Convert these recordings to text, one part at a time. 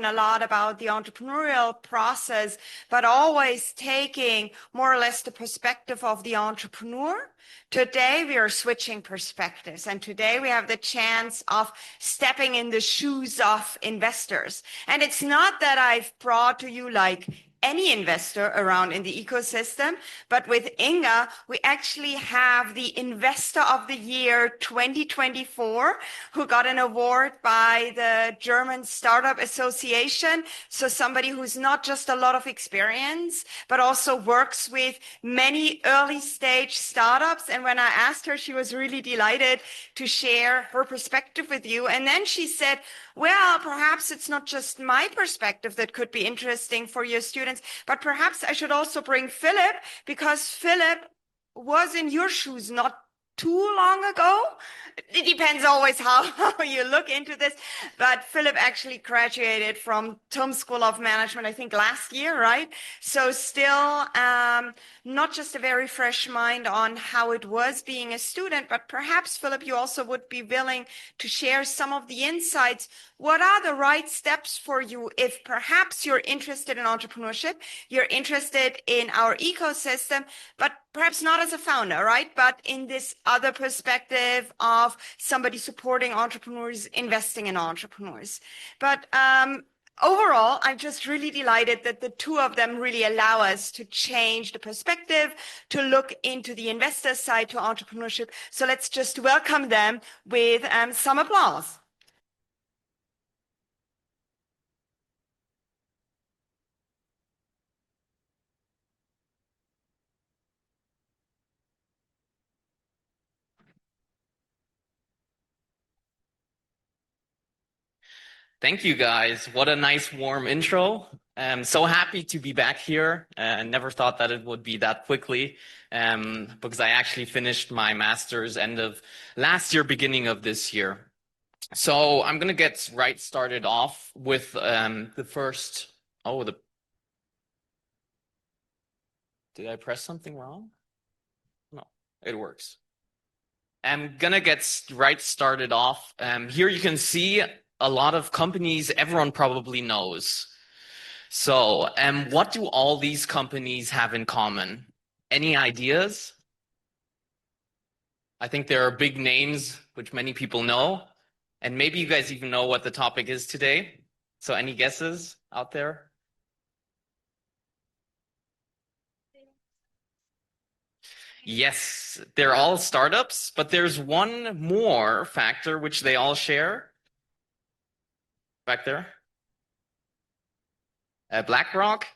a lot about the entrepreneurial process, but always taking more or less the perspective of the entrepreneur. Today, we are switching perspectives, and today we have the chance of stepping in the shoes of investors. And it's not that I've brought to you like any investor around in the ecosystem, but with Inga, we actually have the Investor of the Year 2024, who got an award by the German Startup Association. So somebody who's not just a lot of experience, but also works with many early stage startups. And when I asked her, she was really delighted to share her perspective with you. And then she said, well, perhaps it's not just my perspective that could be interesting for your students, but perhaps I should also bring Philip, because Philip was in your shoes not too long ago. It depends always how you look into this, but Philip actually graduated from Tom School of Management, I think last year, right? So still not just a very fresh mind on how it was being a student, but perhaps, Philip, you also would be willing to share some of the insights. What are the right steps for you if perhaps you're interested in entrepreneurship, you're interested in our ecosystem, but perhaps not as a founder, right? But in this other perspective of somebody supporting entrepreneurs, investing in entrepreneurs. But overall, I'm just really delighted that the two of them really allow us to change the perspective, to look into the investor side to entrepreneurship. So let's just welcome them with some applause. Thank you, guys. What a nice, warm intro. I'm so happy to be back here. I never thought that it would be that quickly, because I actually finished my master's end of last year, beginning of this year. So I'm going to get right started off with the first. Did I press something wrong? No, it works. I'm going to get right started off. Here you can see a lot of companies everyone probably knows. So, what do all these companies have in common? Any ideas? I think there are big names which many people know, and maybe you guys even know what the topic is today. So any guesses out there? Yes, they're all startups, but there's one more factor which they all share. Back there. BlackRock.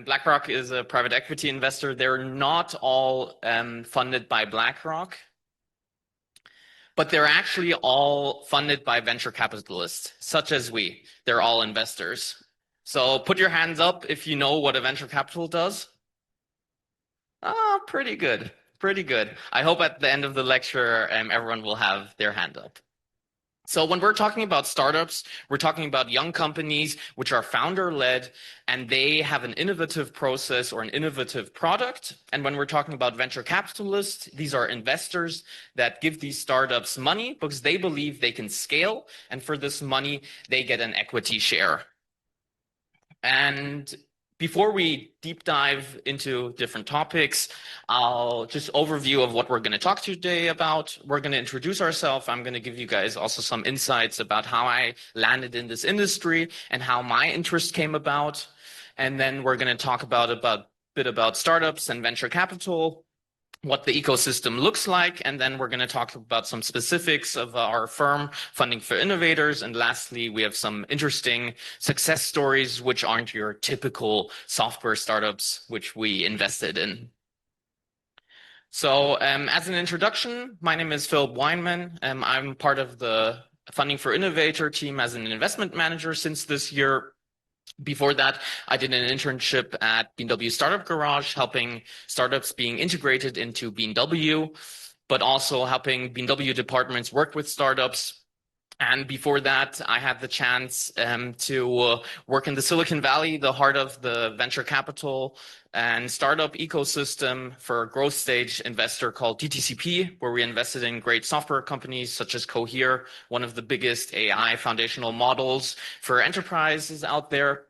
BlackRock is a private equity investor. They're not all funded by BlackRock, but they're actually all funded by venture capitalists, such as we. They're all investors. So put your hands up if you know what a venture capital does. Oh, pretty good. Pretty good. I hope at the end of the lecture, everyone will have their hand up. So when we're talking about startups, we're talking about young companies which are founder-led, and they have an innovative process or an innovative product. And when we're talking about venture capitalists, these are investors that give these startups money because they believe they can scale, and for this money, they get an equity share. And before we deep dive into different topics, I'll just overview of what we're going to talk today about. We're going to introduce ourselves. I'm going to give you guys also some insights about how I landed in this industry and how my interest came about. And then we're going to talk about a bit about startups and venture capital, what the ecosystem looks like, and then we're going to talk about some specifics of our firm, Funding for Innovators, and lastly, we have some interesting success stories which aren't your typical software startups which we invested in. So as an introduction, my name is Phill Weinman. I'm part of the Funding for Innovator team as an investment manager since this year. Before that, I did an internship at BMW Startup Garage, helping startups being integrated into BMW, but also helping BMW departments work with startups. And before that, I had the chance to work in the Silicon Valley, the heart of the venture capital and startup ecosystem for a growth stage investor called DTCP, where we invested in great software companies such as Cohere, one of the biggest AI foundational models for enterprises out there.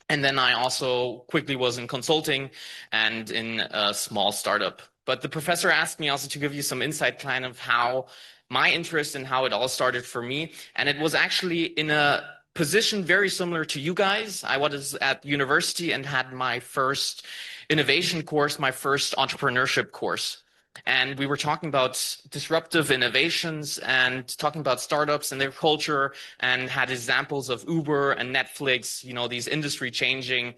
And then I also quickly was in consulting and in a small startup. But the professor asked me also to give you some insight kind of how my interest and how it all started for me. And it was actually in a position very similar to you guys. I was at university and had my first innovation course, my first entrepreneurship course. And we were talking about disruptive innovations and talking about startups and their culture and had examples of Uber and Netflix, you know, these industry changing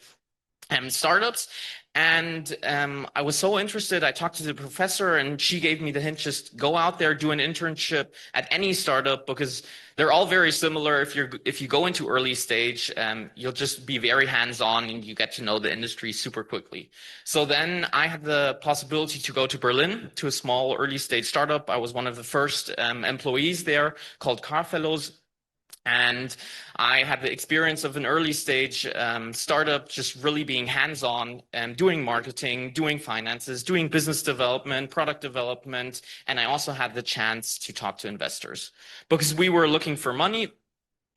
startups. And I was so interested. I talked to the professor and she gave me the hint, just go out there, do an internship at any startup because they're all very similar. If you go into early stage, you'll just be very hands-on and you get to know the industry super quickly. So then I had the possibility to go to Berlin to a small early stage startup. I was one of the first employees there called Car Fellows. And I had the experience of an early stage startup, just really being hands-on and doing marketing, doing finances, doing business development, product development. And I also had the chance to talk to investors because we were looking for money.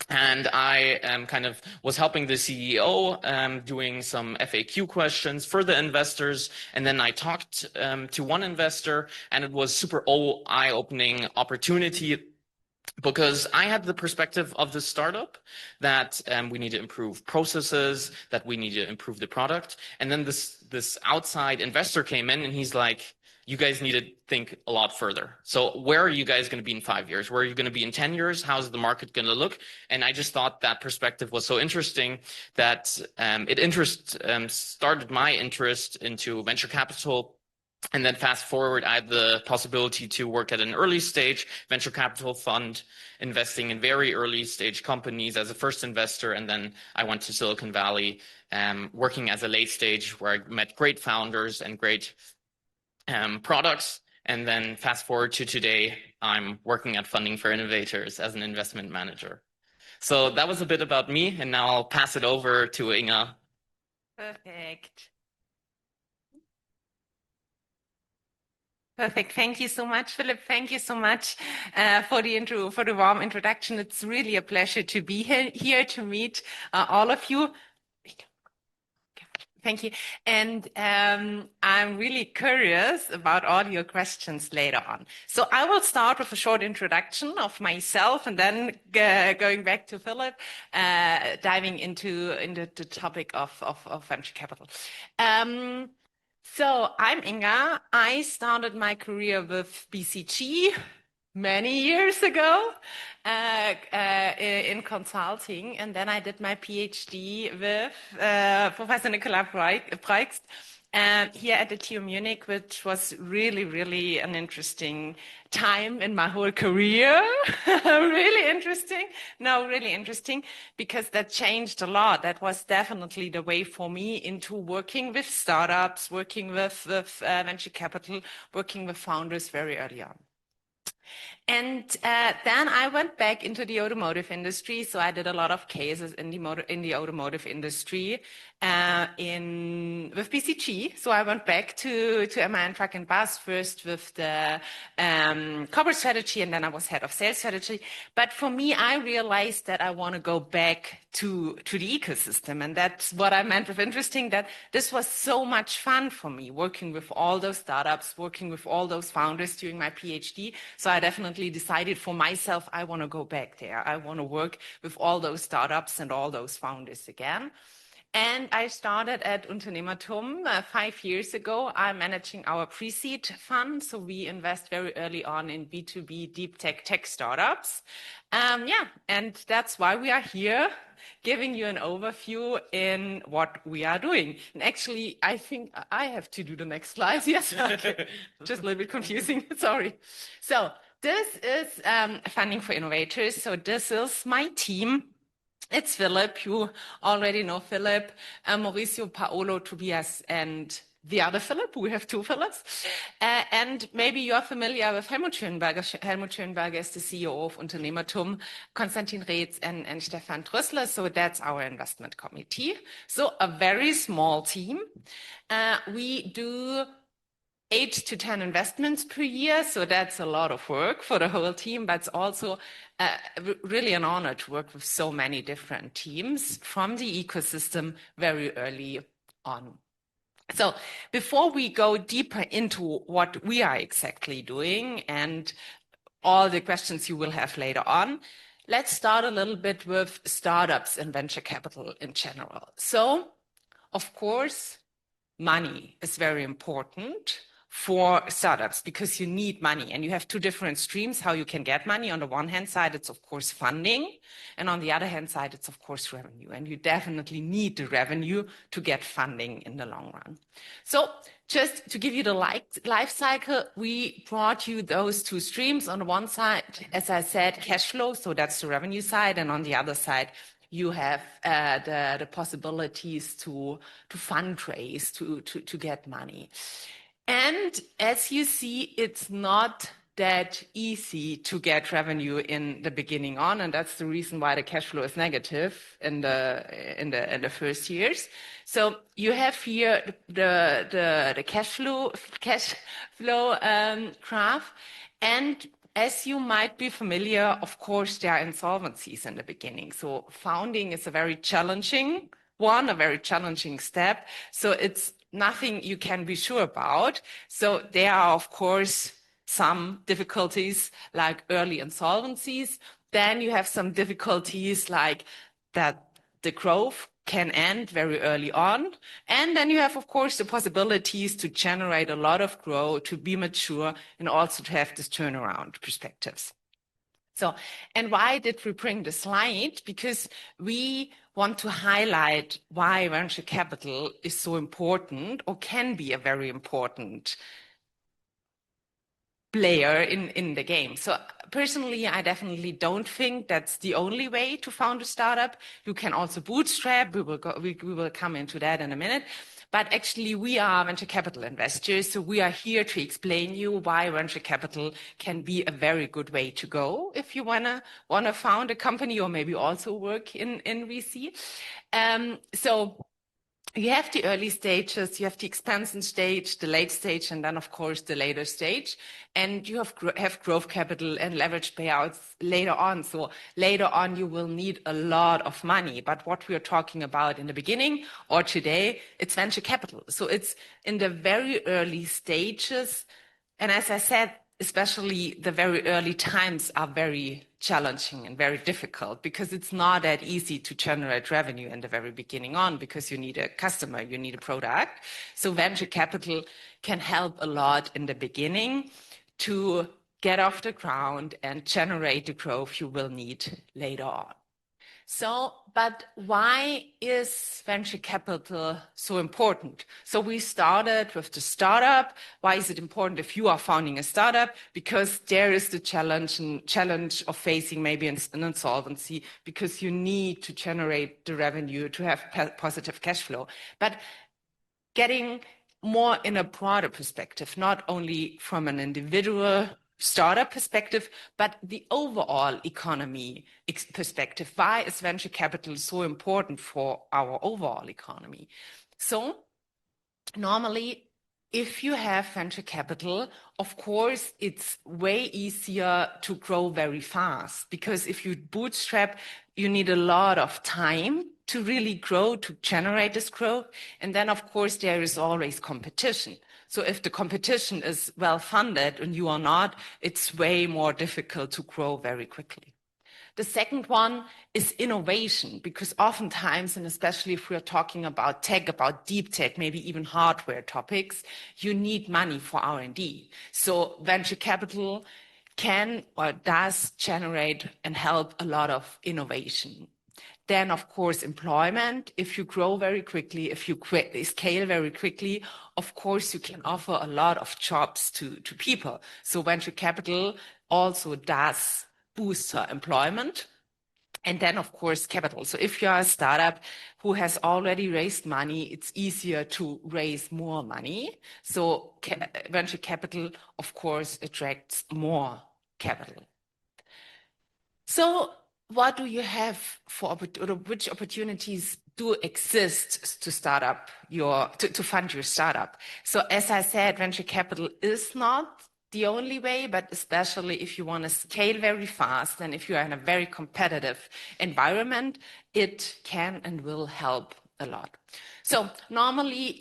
And I kind of was helping the CEO doing some FAQ questions for the investors. And then I talked to one investor and it was super eye-opening opportunity because I had the perspective of the startup that we need to improve processes, that we need to improve the product. And then this outside investor came in and he's like, you guys need to think a lot further. So where are you guys going to be in 5 years? Where are you going to be in 10 years? How's the market going to look? And I just thought that perspective was so interesting that it started my interest into venture capital. And then fast forward, I had the possibility to work at an early stage venture capital fund, investing in very early stage companies as a first investor. And then I went to Silicon Valley, working as a late stage where I met great founders and great products. And then fast forward to today, I'm working at Funding for Innovators as an investment manager. So that was a bit about me. And now I'll pass it over to Inga. Perfect. Perfect. Thank you so much, Philip. Thank you so much for the warm introduction. It's really a pleasure to be here to meet all of you. Thank you. And I'm really curious about all your questions later on. So I will start with a short introduction of myself and then going back to Philip, diving into the topic of venture capital. So I'm Inga. I started my career with BCG many years ago in consulting, and then I did my PhD with Professor Nicola Breixt here at the TU Munich, which was really, really an interesting time in my whole career. Really interesting. No, really interesting, because that changed a lot. That was definitely the way for me into working with startups, working with venture capital, working with founders very early on. And then I went back into the automotive industry. So I did a lot of cases in the automotive industry with BCG. So I went back to MAN Truck and Bus first with the corporate strategy, and then I was head of sales strategy. But for me, I realized that I want to go back to the ecosystem. And that's what I meant with interesting, that this was so much fun for me, working with all those startups, working with all those founders during my PhD. So I definitely decided for myself, I want to go back there. I want to work with all those startups and all those founders again. And I started at Unternehmertum 5 years ago. I'm managing our pre-seed fund. So we invest very early on in B2B deep tech startups. And that's why we are here, giving you an overview in what we are doing. And actually, I think I have to do the next slide. Yes, okay. Just a little bit confusing. Sorry. So this is Funding for Innovators. So this is my team. It's Philip. You already know Philip, Mauricio, Paolo, Tobias, and the other Philip. We have two Philips. And maybe you're familiar with Helmut Schönberger. Helmut Schönberger is the CEO of Unternehmertum, Konstantin Reetz and Stefan Trüssler. So that's our investment committee. So a very small team. We do 8 to 10 investments per year. So that's a lot of work for the whole team, but it's also really an honor to work with so many different teams from the ecosystem very early on. So before we go deeper into what we are exactly doing and all the questions you will have later on, let's start a little bit with startups and venture capital in general. So, of course, money is very important for startups because you need money and you have two different streams how you can get money. On the one hand side, it's of course funding, and on the other hand side, it's of course revenue, and you definitely need the revenue to get funding in the long run. So just to give you the life cycle, we brought you those two streams. On the one side, as I said, cash flow, so that's the revenue side, and on the other side, you have the possibilities to fundraise, to get money. And as you see, it's not that easy to get revenue in the beginning on, and that's the reason why the cash flow is negative in the first years. So you have here the cash flow graph, and as you might be familiar, of course, there are insolvencies in the beginning. So founding is a very challenging one, a very challenging step. So it's nothing you can be sure about. So there are, of course, some difficulties like early insolvencies. Then you have some difficulties like that the growth can end very early on. And then you have, of course, the possibilities to generate a lot of growth, to be mature, and also to have this turnaround perspectives. So, and why did we bring the slide? Because we want to highlight why venture capital is so important or can be a very important player in the game. So personally, I definitely don't think that's the only way to found a startup. You can also bootstrap. We will come into that in a minute. But actually, we are venture capital investors, so we are here to explain you why venture capital can be a very good way to go if you wanna found a company or maybe also work in VC. So you have the early stages, you have the expansion stage, the late stage, and then of course the later stage. And you have growth capital and leverage payouts later on. So later on, you will need a lot of money. But what we are talking about in the beginning or today, it's venture capital. So it's in the very early stages. And as I said, especially the very early times are very challenging and very difficult because it's not that easy to generate revenue in the very beginning on because you need a customer, you need a product. So venture capital can help a lot in the beginning to get off the ground and generate the growth you will need later on. So, but why is venture capital so important? So we started with the startup. Why is it important if you are founding a startup? Because there is the challenge of facing maybe an insolvency because you need to generate the revenue to have positive cash flow. But getting more in a broader perspective, not only from an individual startup perspective, but the overall economy perspective. Why is venture capital so important for our overall economy? So normally, if you have venture capital, of course, it's way easier to grow very fast because if you bootstrap, you need a lot of time to really grow, to generate this growth. And then, of course, there is always competition. So if the competition is well funded and you are not, it's way more difficult to grow very quickly. The second one is innovation, because oftentimes, and especially if we're talking about tech, about deep tech, maybe even hardware topics, you need money for R&D. So venture capital can or does generate and help a lot of innovation. Then, of course, employment. If you grow very quickly, if you scale very quickly, of course, you can offer a lot of jobs to people. So venture capital also does boost employment. And then, of course, capital. So if you're a startup who has already raised money, it's easier to raise more money. So venture capital, of course, attracts more capital. So what do you have for, or which opportunities do exist to start up to fund your startup? So as I said, venture capital is not the only way, but especially if you want to scale very fast and if you are in a very competitive environment, it can and will help a lot. So normally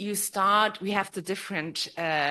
we have the different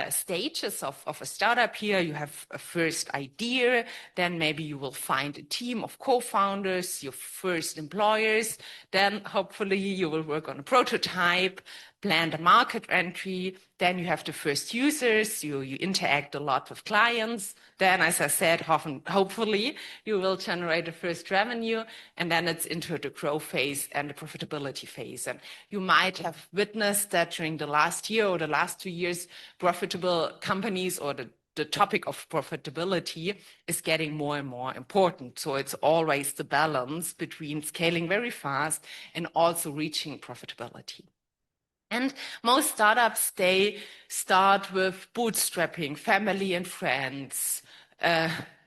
stages of a startup here. You have a first idea, then maybe you will find a team of co-founders, your first employers, then hopefully you will work on a prototype, plan the market entry, then you have the first users, you interact a lot with clients, then as I said, hopefully you will generate the first revenue, and then it's into the growth phase and the profitability phase. And you might have witnessed that during the last year or the last 2 years, profitable companies or the topic of profitability is getting more and more important. So it's always the balance between scaling very fast and also reaching profitability. And most startups, they start with bootstrapping, family and friends,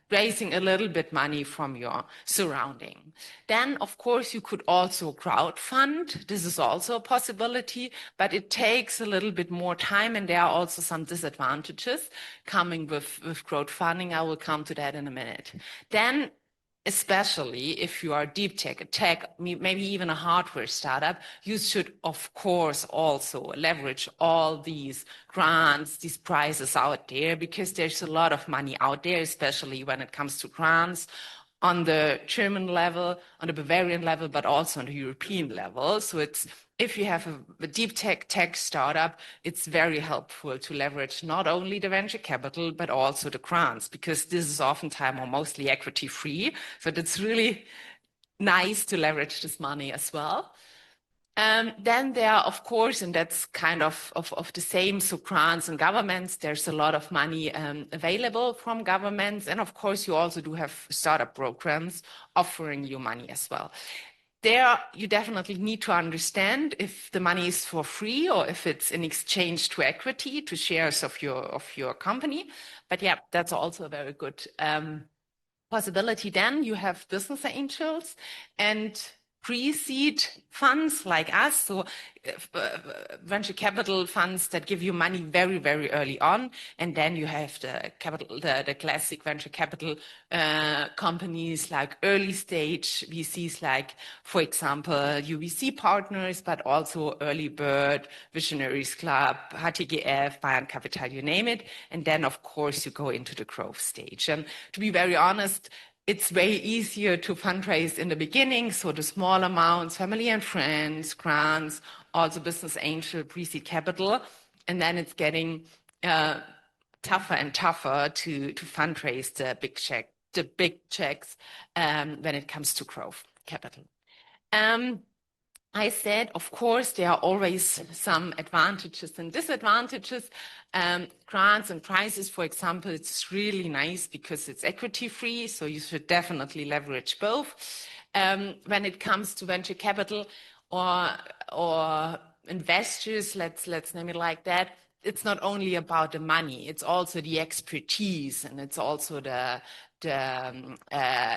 raising a little bit money from your surrounding. Then, of course, you could also crowdfund. This is also a possibility, but it takes a little bit more time, and there are also some disadvantages coming with crowdfunding. I will come to that in a minute. Then, especially if you are deep tech, maybe even a hardware startup, you should, of course, also leverage all these grants, these prizes out there, because there's a lot of money out there, especially when it comes to grants on the German level, on the Bavarian level, but also on the European level. So if you have a deep tech startup, it's very helpful to leverage not only the venture capital, but also the grants, because this is oftentimes or mostly equity free. So it's really nice to leverage this money as well. Then there are, of course, and that's kind of the same, so grants and governments, there's a lot of money available from governments. And of course, you also do have startup programs offering you money as well. There, you definitely need to understand if the money is for free or if it's in exchange to equity, to shares of your company. But yeah, that's also a very good possibility. Then you have business angels and pre-seed funds like us, so venture capital funds that give you money very, very early on, and then you have the classic venture capital companies like early stage VCs, like for example UVC Partners, but also Early Bird, Visionaries Club, HTGF, Bayern Capital, you name it, and then of course you go into the growth stage. And to be very honest, it's way easier to fundraise in the beginning, so the small amounts, family and friends, grants, also business angel, pre-seed capital, and then it's getting tougher and tougher to fundraise the big checks when it comes to growth capital. I said, of course, there are always some advantages and disadvantages. Grants and prizes, for example, it's really nice because it's equity free, so you should definitely leverage both. When it comes to venture capital or investors, let's name it like that, it's not only about the money, it's also the expertise, and it's also the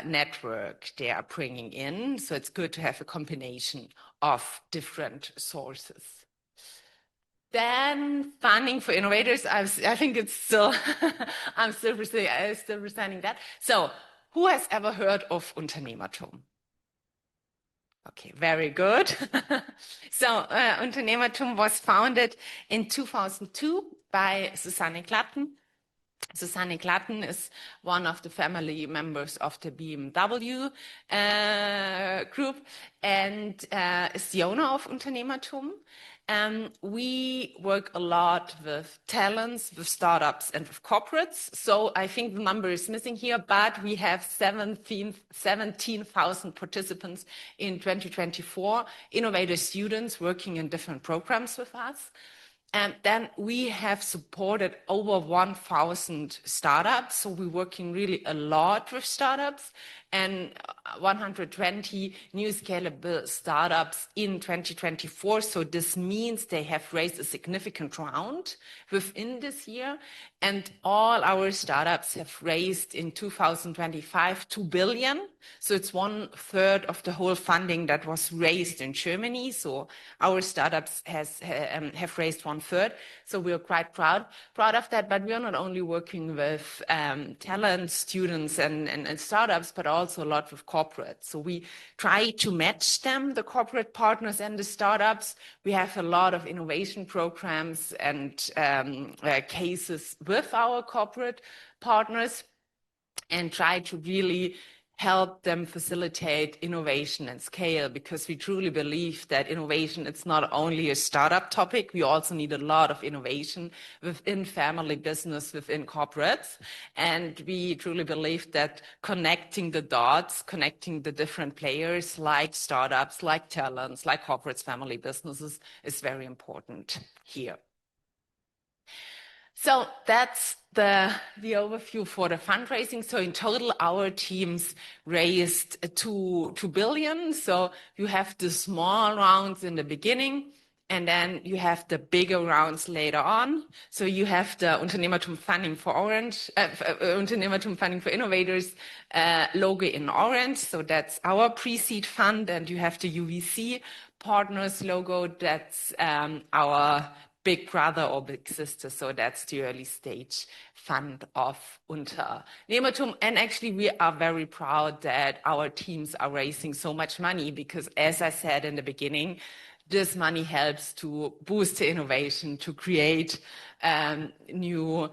network they are bringing in. So it's good to have a combination of different sources. Then funding for innovators, I think it's still, I'm still presenting that. So who has ever heard of Unternehmertum? Okay, very good. So Unternehmertum was founded in 2002 by Susanne Glatten. Susanne Glatten is one of the family members of the BMW group and is the owner of Unternehmertum. We work a lot with talents, with startups, and with corporates. So I think the number is missing here, but we have 17,000 participants in 2024, innovator students working in different programs with us. And then we have supported over 1,000 startups. So we're working really a lot with startups. and 120 new scalable startups in 2024. So this means they have raised a significant round within this year. And all our startups have raised in 2025 2 billion. So it's 1/3 of the whole funding that was raised in Germany. So our startups have raised 1/3. So we're quite proud of that. But we are not only working with talent, students, and startups, but also a lot with corporates. So we try to match them, the corporate partners and the startups. We have a lot of innovation programs and cases with our corporate partners, and try to really help them facilitate innovation and scale, because we truly believe that innovation, it's not only a startup topic, we also need a lot of innovation within family business, within corporates. And we truly believe that connecting the dots, connecting the different players like startups, like talents, like corporates, family businesses is very important here. So that's the overview for the fundraising. So in total, our teams raised 2 billion. So you have the small rounds in the beginning, and then you have the bigger rounds later on. So you have the Unternehmertum Funding for Orange, Unternehmertum Funding for Innovators logo in orange. So that's our pre-seed fund, and you have the UVC Partners logo. That's our big brother or big sister. So that's the early stage fund of Unternehmertum. And actually, we are very proud that our teams are raising so much money, because as I said in the beginning, this money helps to boost the innovation, to create new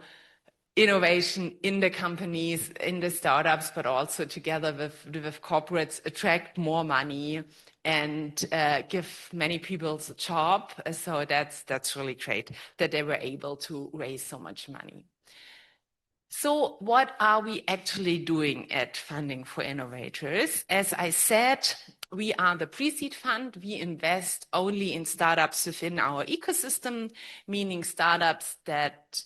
innovation in the companies, in the startups, but also together with corporates, attract more money and give many people a job. So that's really great that they were able to raise so much money. So what are we actually doing at Funding for Innovators? As I said, we are the pre-seed fund. We invest only in startups within our ecosystem, meaning startups that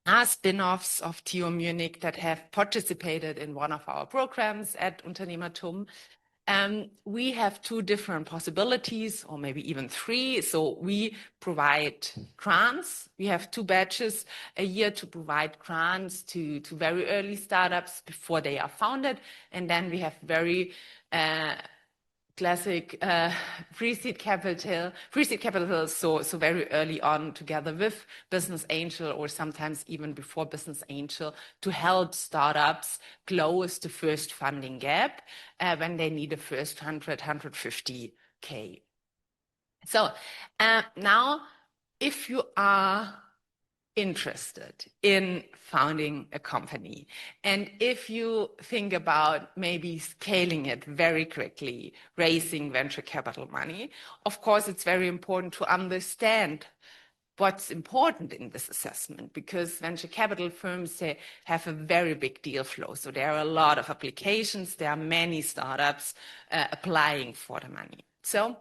are spin-offs of TU Munich that have participated in one of our programs at Unternehmertum. We have 2 different possibilities, or maybe even 3. So we provide grants. We have 2 batches a year to provide grants to very early startups before they are founded. And then we have very classic pre-seed capital, so very early on, together with business angel, or sometimes even before business angel, to help startups close the first funding gap when they need the first 150K. So now, if you are interested in founding a company, and if you think about maybe scaling it very quickly, raising venture capital money, of course, it's very important to understand what's important in this assessment, because venture capital firms, they have a very big deal flow. So there are a lot of applications. There are many startups applying for the money. So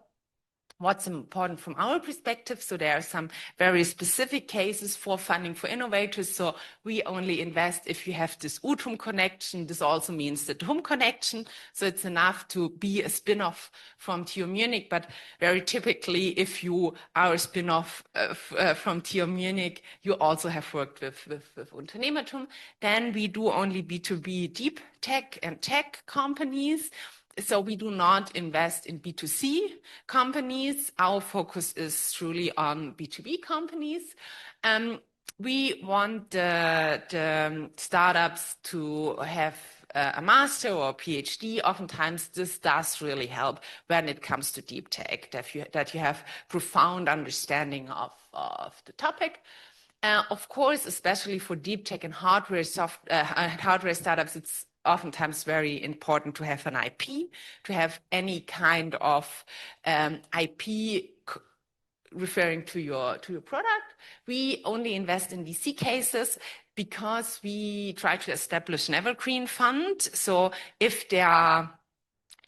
what's important from our perspective? So there are some very specific cases for Funding for Innovators. So we only invest if you have this UTUM connection. This also means the TUM connection. So it's enough to be a spin-off from TU Munich. But very typically, if you are a spin-off from TU Munich, you also have worked with Unternehmertum. Then we do only B2B deep tech and tech companies. So we do not invest in B2C companies. Our focus is truly on B2B companies. We want the startups to have a master or a PhD. Oftentimes, this does really help when it comes to deep tech, that you have profound understanding of the topic. Of course, especially for deep tech and hardware startups, it's oftentimes very important to have an IP, to have any kind of IP referring to your product. We only invest in VC cases because we try to establish an evergreen fund. So if there are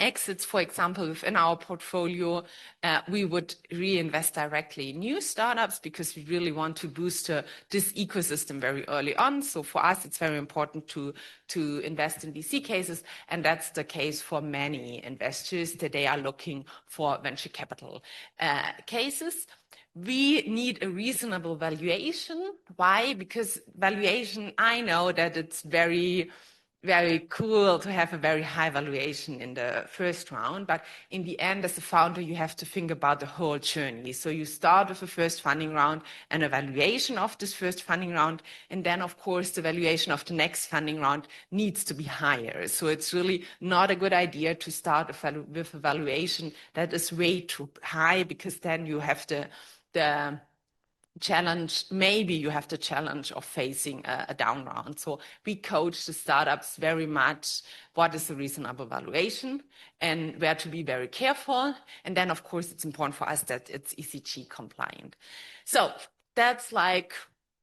exits, for example, within our portfolio, we would reinvest directly in new startups because we really want to boost this ecosystem very early on. So for us, it's very important to invest in VC cases, and that's the case for many investors that they are looking for venture capital cases. We need a reasonable valuation. Why? Because valuation, I know that it's very cool to have a very high valuation in the first round, but in the end, as a founder, you have to think about the whole journey. So you start with the first funding round and evaluation of this first funding round, and then, of course, the valuation of the next funding round needs to be higher. So it's really not a good idea to start with a valuation that is way too high, because then you have the challenge, maybe you have the challenge of facing a down round. So we coach the startups very much what is a reasonable valuation and where to be very careful. And then, of course, it's important for us that it's ESG compliant. So that's like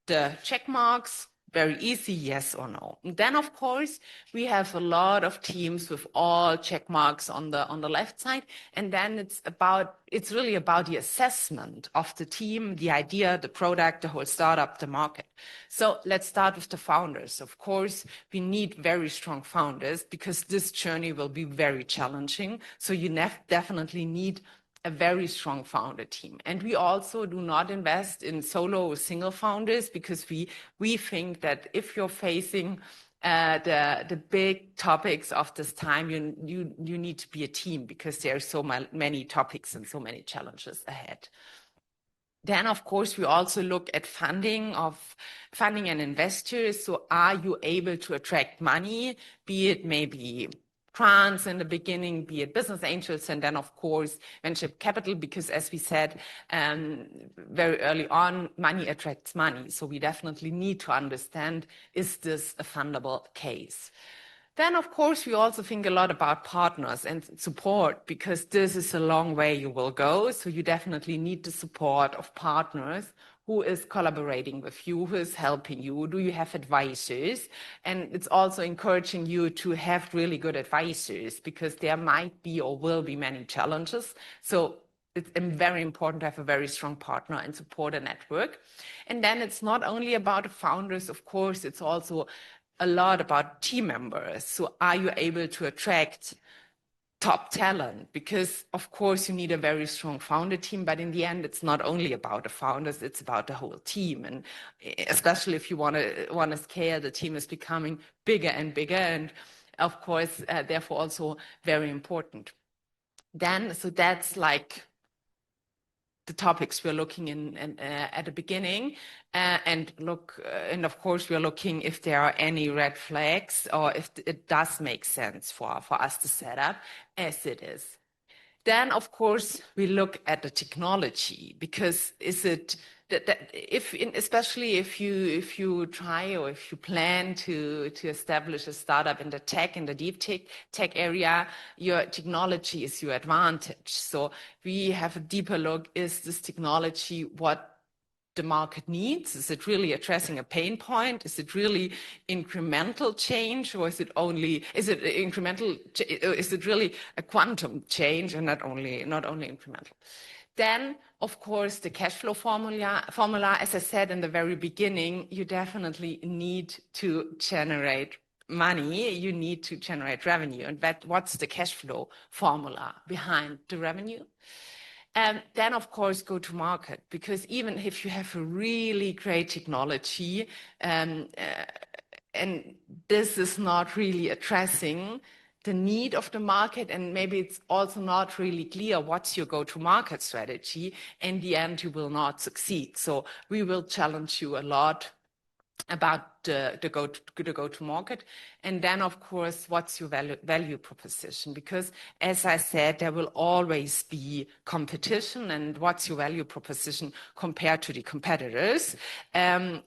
the check marks. Very easy, yes or no. And then, of course, we have a lot of teams with all check marks on the left side. And then it's really about the assessment of the team, the idea, the product, the whole startup, the market. So let's start with the founders. Of course, we need very strong founders because this journey will be very challenging. So you definitely need a very strong founder team. And we also do not invest in solo or single founders because we think that if you're facing the big topics of this time, you need to be a team because there are so many topics and so many challenges ahead. Then, of course, we also look at funding and investors. So are you able to attract money, be it maybe grants in the beginning, be it business angels, and then, of course, venture capital, because as we said very early on, money attracts money. So we definitely need to understand, is this a fundable case? Then, of course, we also think a lot about partners and support, because this is a long way you will go. So you definitely need the support of partners. Who is collaborating with you? Who is helping you? Do you have advisors? And it's also encouraging you to have really good advisors, because there might be or will be many challenges. So it's very important to have a very strong partner and support a network. And then it's not only about the founders, of course, it's also a lot about team members. So are you able to attract top talent? Because of course you need a very strong founder team, but in the end it's not only about the founders, it's about the whole team. And especially if you want to scale, the team is becoming bigger and bigger, and of course therefore also very important. Then so that's like the topics we're looking in at the beginning, and of course we're looking if there are any red flags or if it does make sense for us to set up as it is. Then, of course, we look at the technology, because is it especially if you try or if you plan to establish a startup in the deep tech area, your technology is your advantage. So we have a deeper look: is this technology what the market needs? Is it really addressing a pain point? Is it really incremental change, or is it incremental? Is it really a quantum change and not only incremental? Then, of course, the cash flow formula. As I said in the very beginning, you definitely need to generate money. You need to generate revenue, and what's the cash flow formula behind the revenue? And then, of course, go to market, because even if you have a really great technology, and this is not really addressing the need of the market, and maybe it's also not really clear what's your go-to-market strategy, in the end, you will not succeed. So we will challenge you a lot about the go-to-market. And then, of course, what's your value proposition? Because, as I said, there will always be competition, and what's your value proposition compared to the competitors?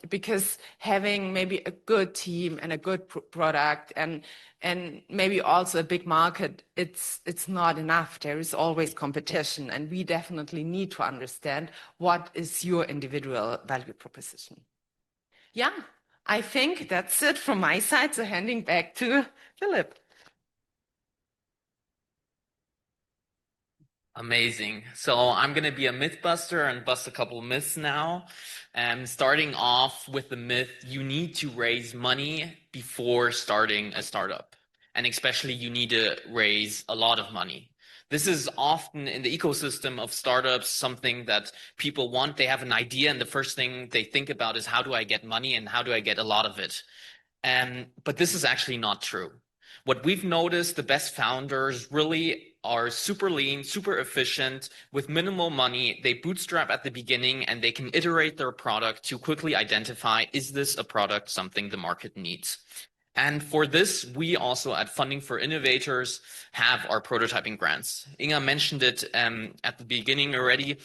Because having maybe a good team and a good product and maybe also a big market, it's not enough. There is always competition, and we definitely need to understand what is your individual value proposition. Yeah, I think that's it from my side. So handing back to Philip. Amazing. So I'm going to be a myth buster and bust a couple of myths now. Starting off with the myth, you need to raise money before starting a startup. And especially you need to raise a lot of money. This is often in the ecosystem of startups, something that people want. They have an idea and the first thing they think about is how do I get money and how do I get a lot of it? But this is actually not true. What we've noticed, the best founders really are super lean, super efficient, with minimal money. They bootstrap at the beginning and they can iterate their product to quickly identify, is this a product something the market needs? And for this, we also at Funding for Innovators have our prototyping grants. Inga mentioned it at the beginning already.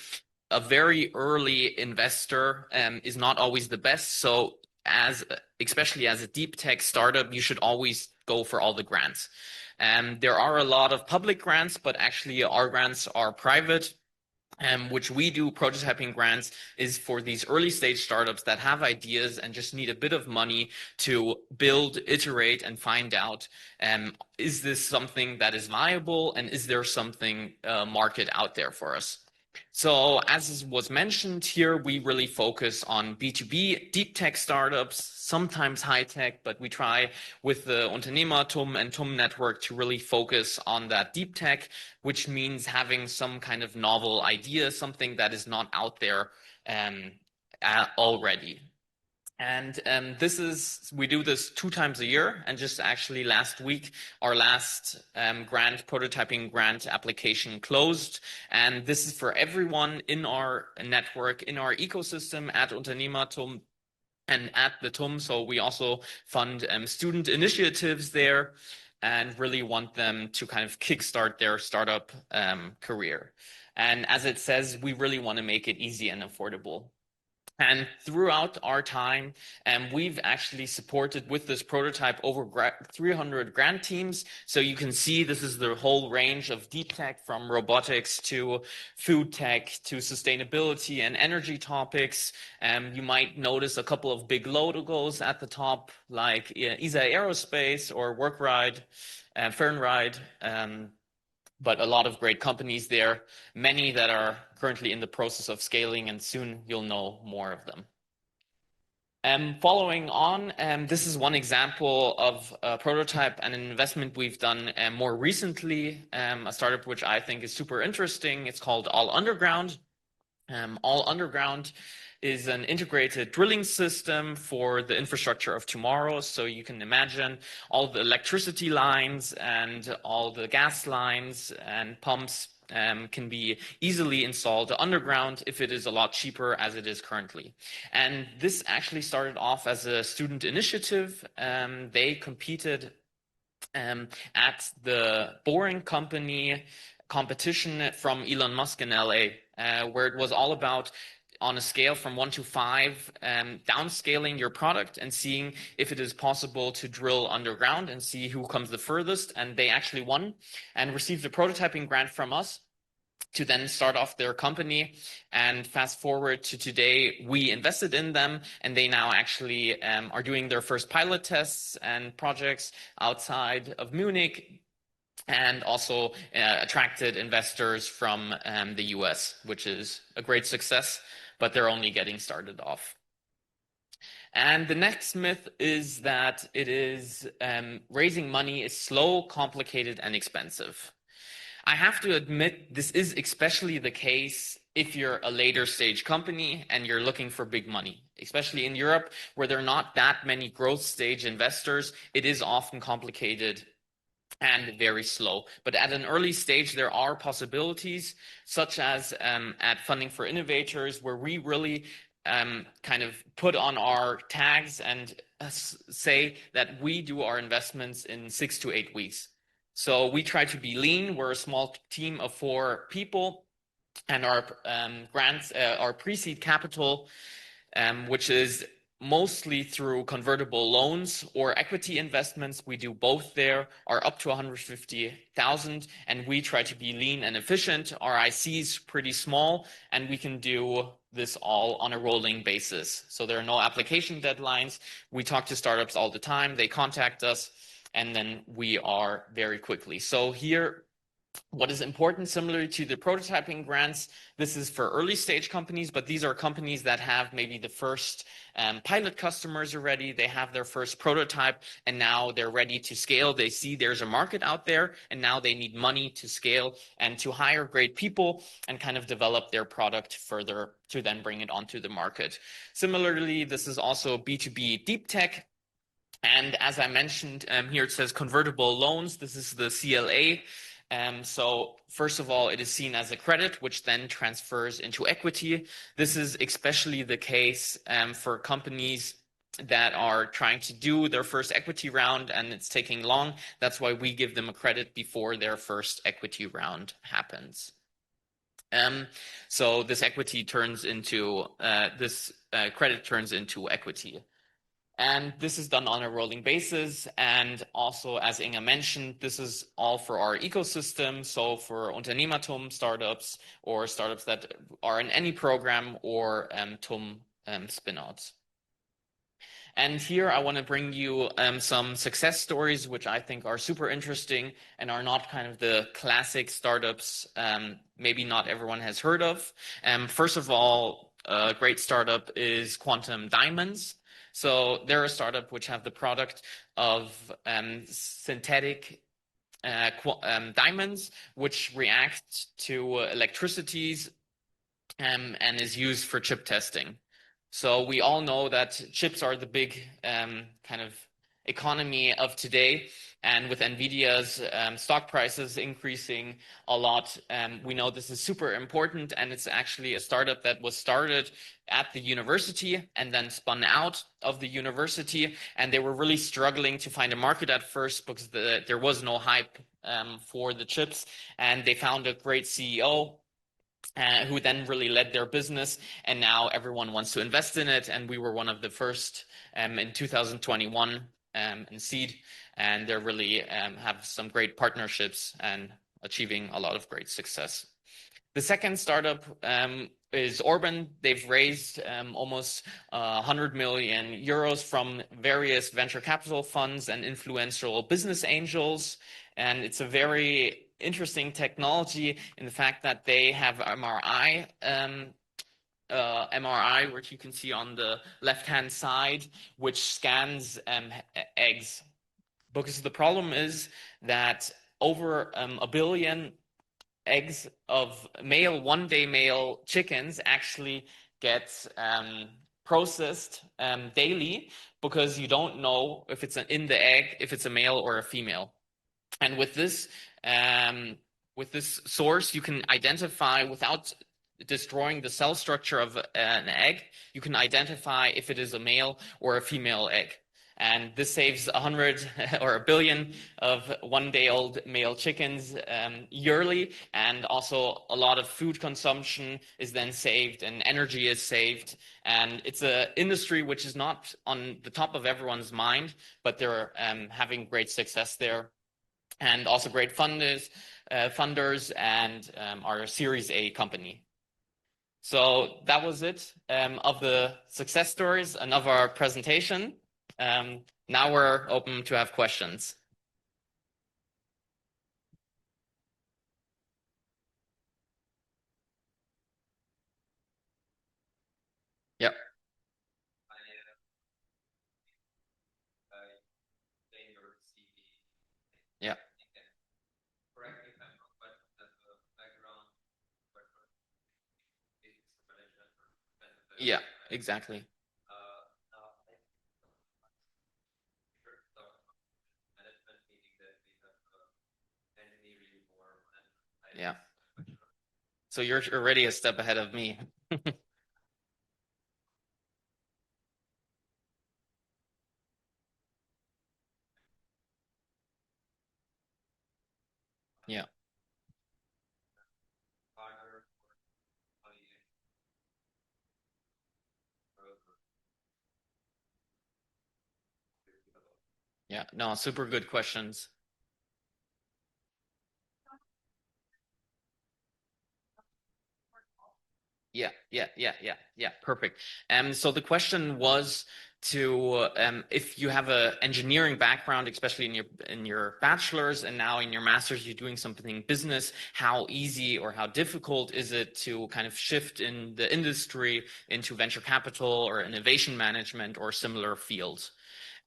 A very early investor is not always the best. So especially as a deep tech startup, you should always go for all the grants. There are a lot of public grants, but actually our grants are private. Which we do, prototyping grants, is for these early stage startups that have ideas and just need a bit of money to build, iterate, and find out, is this something that is viable and is there something market out there for us? So as was mentioned here, we really focus on B2B, deep tech startups, sometimes high tech, but we try with the Unternehmertum and TUM network to really focus on that deep tech, which means having some kind of novel idea, something that is not out there already. And we do this 2 times a year. And just actually last week, our last prototyping grant application closed. And this is for everyone in our network, in our ecosystem at Unternehmertum and at the TUM. So we also fund student initiatives there and really want them to kind of kickstart their startup career. And as it says, we really want to make it easy and affordable. And throughout our time, we've actually supported with this prototype over 300 grant teams. So you can see this is the whole range of deep tech, from robotics to food tech to sustainability and energy topics. You might notice a couple of big logos at the top, like ESA Aerospace or WorkRide, Fernride. But a lot of great companies there, many that are currently in the process of scaling, and soon you'll know more of them. Following on, this is one example of a prototype and an investment we've done more recently, a startup which I think is super interesting. It's called All Underground. All Underground is an integrated drilling system for the infrastructure of tomorrow. So you can imagine all the electricity lines and all the gas lines and pumps can be easily installed underground if it is a lot cheaper as it is currently. And this actually started off as a student initiative. They competed at the Boring Company competition from Elon Musk in LA, where it was all about, on a scale from 1 to 5, downscaling your product and seeing if it is possible to drill underground and see who comes the furthest. And they actually won and received a prototyping grant from us to then start off their company. And fast forward to today, we invested in them, and they now actually are doing their first pilot tests and projects outside of Munich, and also attracted investors from the US, which is a great success, but they're only getting started off. And the next myth is that it is raising money is slow, complicated, and expensive. I have to admit, this is especially the case if you're a later stage company and you're looking for big money, especially in Europe, where there are not that many growth stage investors. It is often complicated and very slow. But at an early stage, there are possibilities, such as at Funding for Innovators, where we really kind of put on our tags and say that we do our investments in 6 to 8 weeks. So we try to be lean. We're a small team of 4 people, and our grants, our pre-seed capital, which is mostly through convertible loans or equity investments. We do both there, are up to 150,000, and we try to be lean and efficient. Our IC is pretty small, and we can do this all on a rolling basis. So there are no application deadlines. We talk to startups all the time. They contact us, and then we are very quickly. So here What is important, similar to the prototyping grants, this is for early stage companies, but these are companies that have maybe the first pilot customers already. They have their first prototype, and now they're ready to scale. They see there's a market out there, and now they need money to scale and to hire great people and kind of develop their product further to then bring it onto the market. Similarly, this is also B2B deep tech. And as I mentioned, here it says convertible loans. This is the CLA. So first of all, it is seen as a credit, which then transfers into equity. This is especially the case for companies that are trying to do their first equity round and it's taking long. That's why we give them a credit before their first equity round happens. So this equity turns into, credit turns into equity. And this is done on a rolling basis. And also, as Inga mentioned, this is all for our ecosystem. So for Unternehmertum startups or startups that are in any program or TUM spinouts. And here I want to bring you some success stories, which I think are super interesting and are not kind of the classic startups maybe not everyone has heard of. First of all, a great startup is Quantum Diamonds. So they're a startup which have the product of synthetic diamonds, which react to electricities and is used for chip testing. So we all know that chips are the big kind of economy of today. And with NVIDIA's stock prices increasing a lot, we know this is super important. And it's actually a startup that was started at the university and then spun out of the university. And they were really struggling to find a market at first because there was no hype for the chips. And they found a great CEO who then really led their business, and now everyone wants to invest in it. And we were one of the first in 2021 in seed, and they really have some great partnerships and achieving a lot of great success. The second startup is Orban. They've raised almost 100 million euros from various venture capital funds and influential business angels. And it's a very interesting technology in the fact that they have MRI, which you can see on the left-hand side, which scans eggs. Because the problem is that over a billion eggs of one-day male chickens actually get processed daily because you don't know if it's in the egg, if it's a male or a female. And with this source, you can identify without destroying the cell structure of an egg, you can identify if it is a male or a female egg. And this saves 100 or a billion of one-day-old male chickens yearly. And also a lot of food consumption is then saved and energy is saved. And it's an industry which is not on the top of everyone's mind, but they're having great success there. And also great funders and our Series A company. So that was it of the success stories and of our presentation. Now we're open to have questions. Yep. Yeah. Yeah, exactly. Yeah. So you're already a step ahead of me. Yeah. Yeah. No, super good questions. Yeah. Perfect. So the question was to if you have a engineering background, especially in your bachelor's, and now in your master's you're doing something business, how easy or how difficult is it to kind of shift in the industry into venture capital or innovation management or similar fields?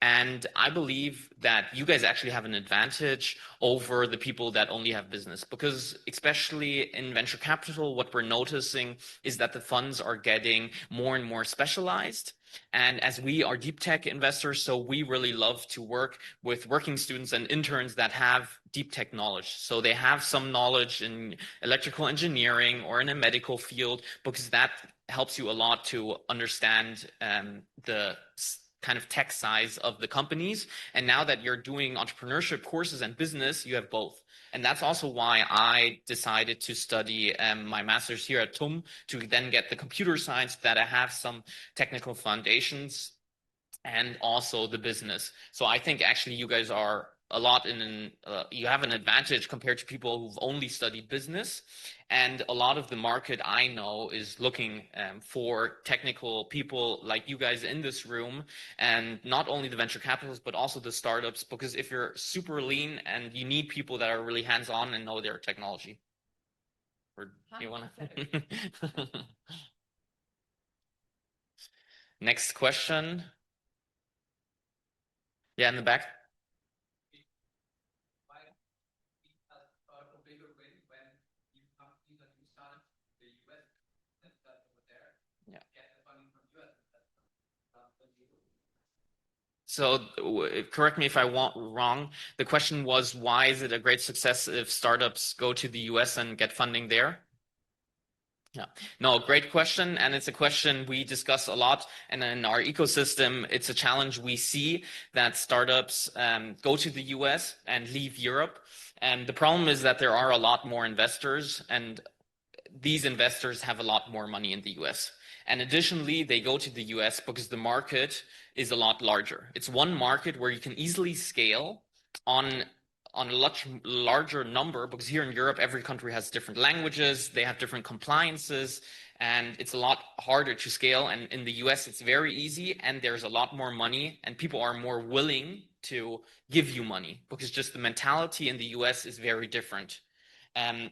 And I believe that you guys actually have an advantage over the people that only have business, because especially in venture capital, what we're noticing is that the funds are getting more and more specialized. And as we are deep tech investors, so we really love to work with working students and interns that have deep tech knowledge. So they have some knowledge in electrical engineering or in a medical field, because that helps you a lot to understand the kind of tech size of the companies. And now that you're doing entrepreneurship courses and business, you have both. And that's also why I decided to study my master's here at TUM, to then get the computer science, that I have some technical foundations and also the business. So I think actually you guys are a lot you have an advantage compared to people who've only studied business. And a lot of the market I know is looking for technical people like you guys in this room, and not only the venture capitalists, but also the startups, because if you're super lean and you need people that are really hands-on and know their technology. Or do you want to? Next question. Yeah, in the back. So correct me if I want wrong. The question was, why is it a great success if startups go to the US and get funding there? Yeah, no, great question. And it's a question we discuss a lot. And in our ecosystem, it's a challenge we see that startups go to the US and leave Europe. And the problem is that there are a lot more investors, and these investors have a lot more money in the US. And additionally, they go to the US because the market is a lot larger. It's one market where you can easily scale on a much larger number, because here in Europe, every country has different languages, they have different compliances, and it's a lot harder to scale. And in the US, it's very easy, and there's a lot more money, and people are more willing to give you money, because just the mentality in the US is very different.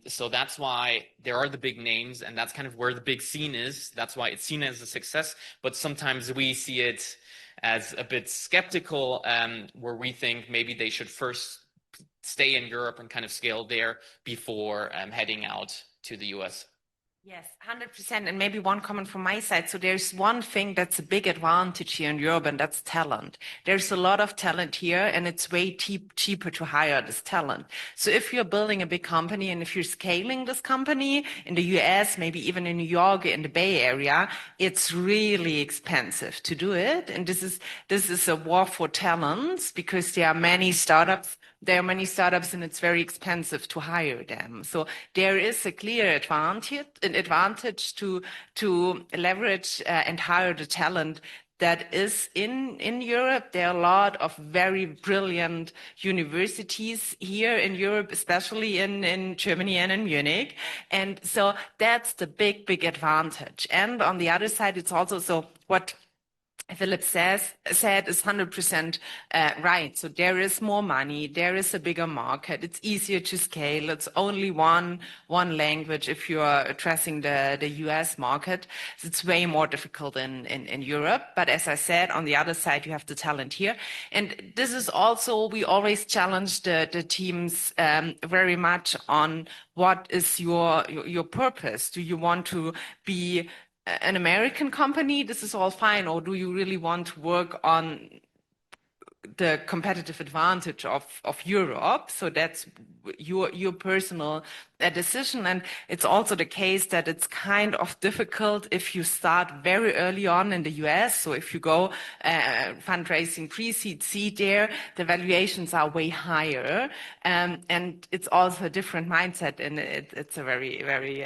So that's why there are the big names, and that's kind of where the big scene is. That's why it's seen as a success. But sometimes we see it as a bit skeptical, where we think maybe they should first stay in Europe and kind of scale there before heading out to the US. Yes, 100%. And maybe one comment from my side. So there's one thing that's a big advantage here in Europe, and that's talent. There's a lot of talent here, and it's way cheaper to hire this talent. So if you're building a big company, and if you're scaling this company in the US, maybe even in New York, in the Bay Area, it's really expensive to do it. And this is a war for talents, because there are many startups. And it's very expensive to hire them. So there is a clear advantage to leverage and hire the talent that is in Europe. There are a lot of very brilliant universities here in Europe, especially in Germany and in Munich. And so that's the big advantage. And on the other side, it's also so what Philip said is 100% right. So there is more money, there is a bigger market, it's easier to scale. It's only one language if you are addressing the US market. It's way more difficult in Europe. But as I said, on the other side, you have the talent here. And this is also, we always challenge the teams very much on what is your purpose. Do you want to be an American company? This is all fine. Or do you really want to work on the competitive advantage of Europe? So that's your personal decision. And it's also the case that it's kind of difficult if you start very early on in the US. So if you go fundraising pre-seed, seed there, the valuations are way higher. And it's also a different mindset. And it's a very, very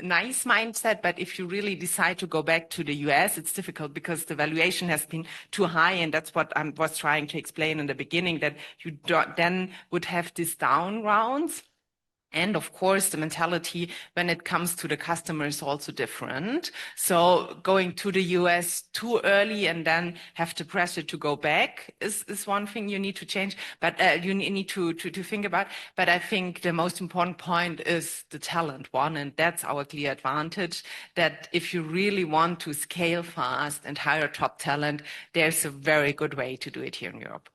nice mindset. But if you really decide to go back to the US, it's difficult because the valuation has been too high. And that's what I was trying to explain in the beginning, that you then would have these down rounds. And of course, the mentality when it comes to the customer is also different. So going to the US too early and then have the pressure to go back is one thing you need to change, but you need to think about. But I think the most important point is the talent one, and that's our clear advantage, that if you really want to scale fast and hire top talent, there's a very good way to do it here in Europe.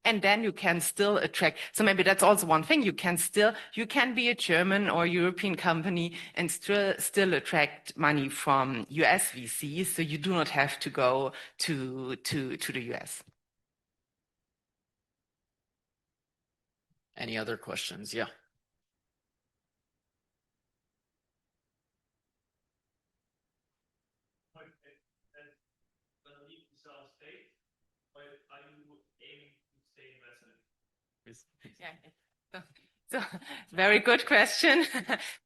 And then you can still attract. So maybe that's also one thing. You can be a German or European company and still attract money from US VCs. So you do not have to go to the US. Any other questions? Yeah. Yeah. So very good question.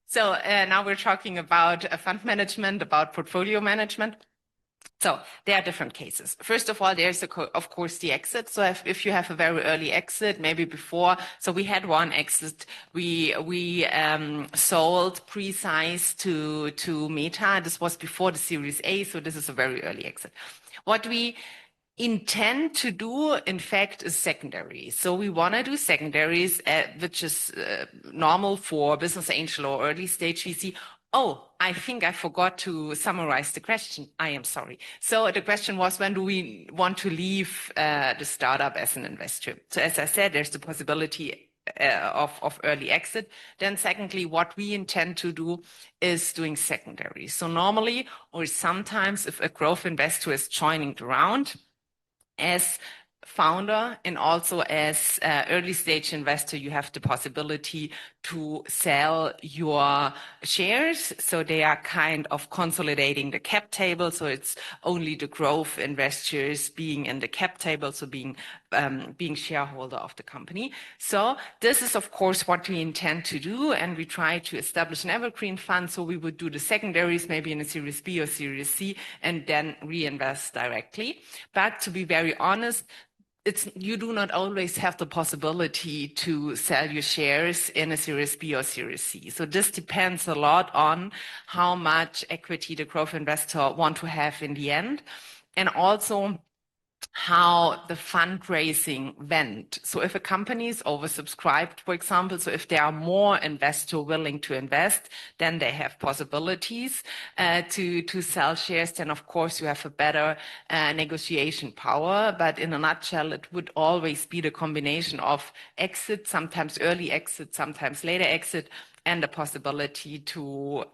So now we're talking about fund management, about portfolio management. So there are different cases. First of all, there's of course the exit. So if you have a very early exit, maybe before. So we had one exit. We sold pre-size to Meta. This was before the Series A. So this is a very early exit. What we intend to do, in fact, is secondary. So we want to do secondaries, which is normal for business angel or early stage VC. Oh, I think I forgot to summarize the question. I am sorry. So the question was, when do we want to leave the startup as an investor? So as I said, there's the possibility of early exit. Then secondly, what we intend to do is doing secondary. So normally, or sometimes, if a growth investor is joining the round, as founder and also as early stage investor, you have the possibility to sell your shares. So they are kind of consolidating the cap table. So it's only the growth investors being in the cap table, so being shareholder of the company. So this is, of course, what we intend to do. And we try to establish an evergreen fund. So we would do the secondaries, maybe in a Series B or Series C, and then reinvest directly. But to be very honest, you do not always have the possibility to sell your shares in a Series B or Series C. So this depends a lot on how much equity the growth investor want to have in the end, and also how the fundraising went. So if a company is oversubscribed, for example, so if there are more investors willing to invest, then they have possibilities to sell shares. Then of course you have a better negotiation power. But in a nutshell, it would always be the combination of exit, sometimes early exit, sometimes later exit, and the possibility to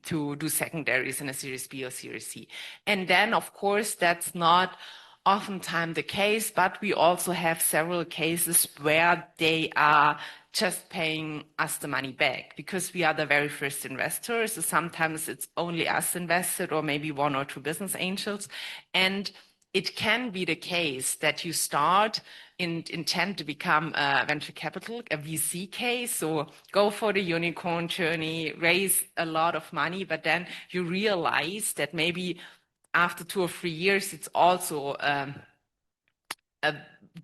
do secondaries in a Series B or Series C. And then, of course, that's not oftentimes the case, but we also have several cases where they are just paying us the money back because we are the very first investors. So sometimes it's only us invested or maybe one or two business angels. And it can be the case that you start intend to become a venture capital, a VC case. So go for the unicorn journey, raise a lot of money, but then you realize that maybe after 2 or 3 years, it's also a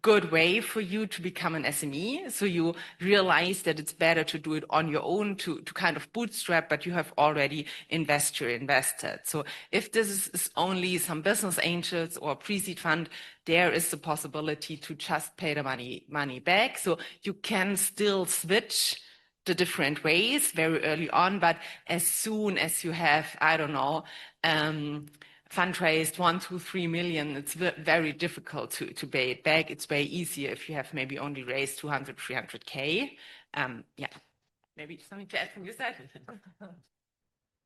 good way for you to become an SME. So you realize that it's better to do it on your own to kind of bootstrap, but you have already invested. So if this is only some business angels or pre-seed fund, there is the possibility to just pay the money back. So you can still switch the different ways very early on, but as soon as you have, I don't know, fundraised 1, 2, 3 million, it's very difficult to pay it back. It's way easier if you have maybe only raised 200, 300K. Yeah, maybe something to add from your side?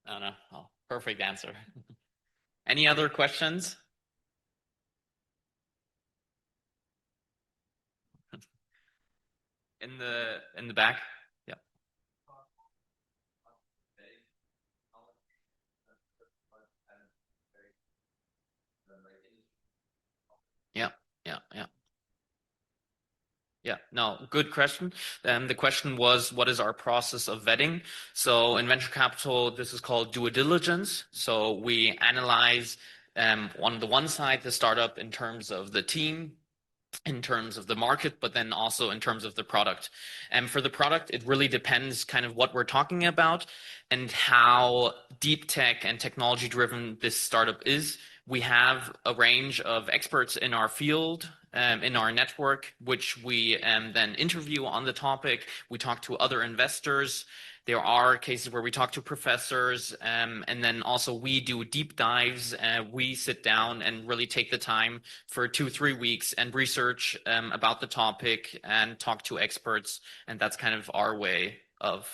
No. Oh, perfect answer. Any other questions? In the back? Yeah. Yeah, no, good question. The question was, what is our process of vetting? So in venture capital, this is called due diligence. So we analyze on the one side, the startup in terms of the team, in terms of the market, but then also in terms of the product. And for the product, it really depends kind of what we're talking about and how deep tech and technology driven this startup is. We have a range of experts in our field, in our network, which we then interview on the topic. We talk to other investors. There are cases where we talk to professors, and then also we do deep dives. We sit down and really take the time for 2-3 weeks and research about the topic and talk to experts. And that's kind of our way of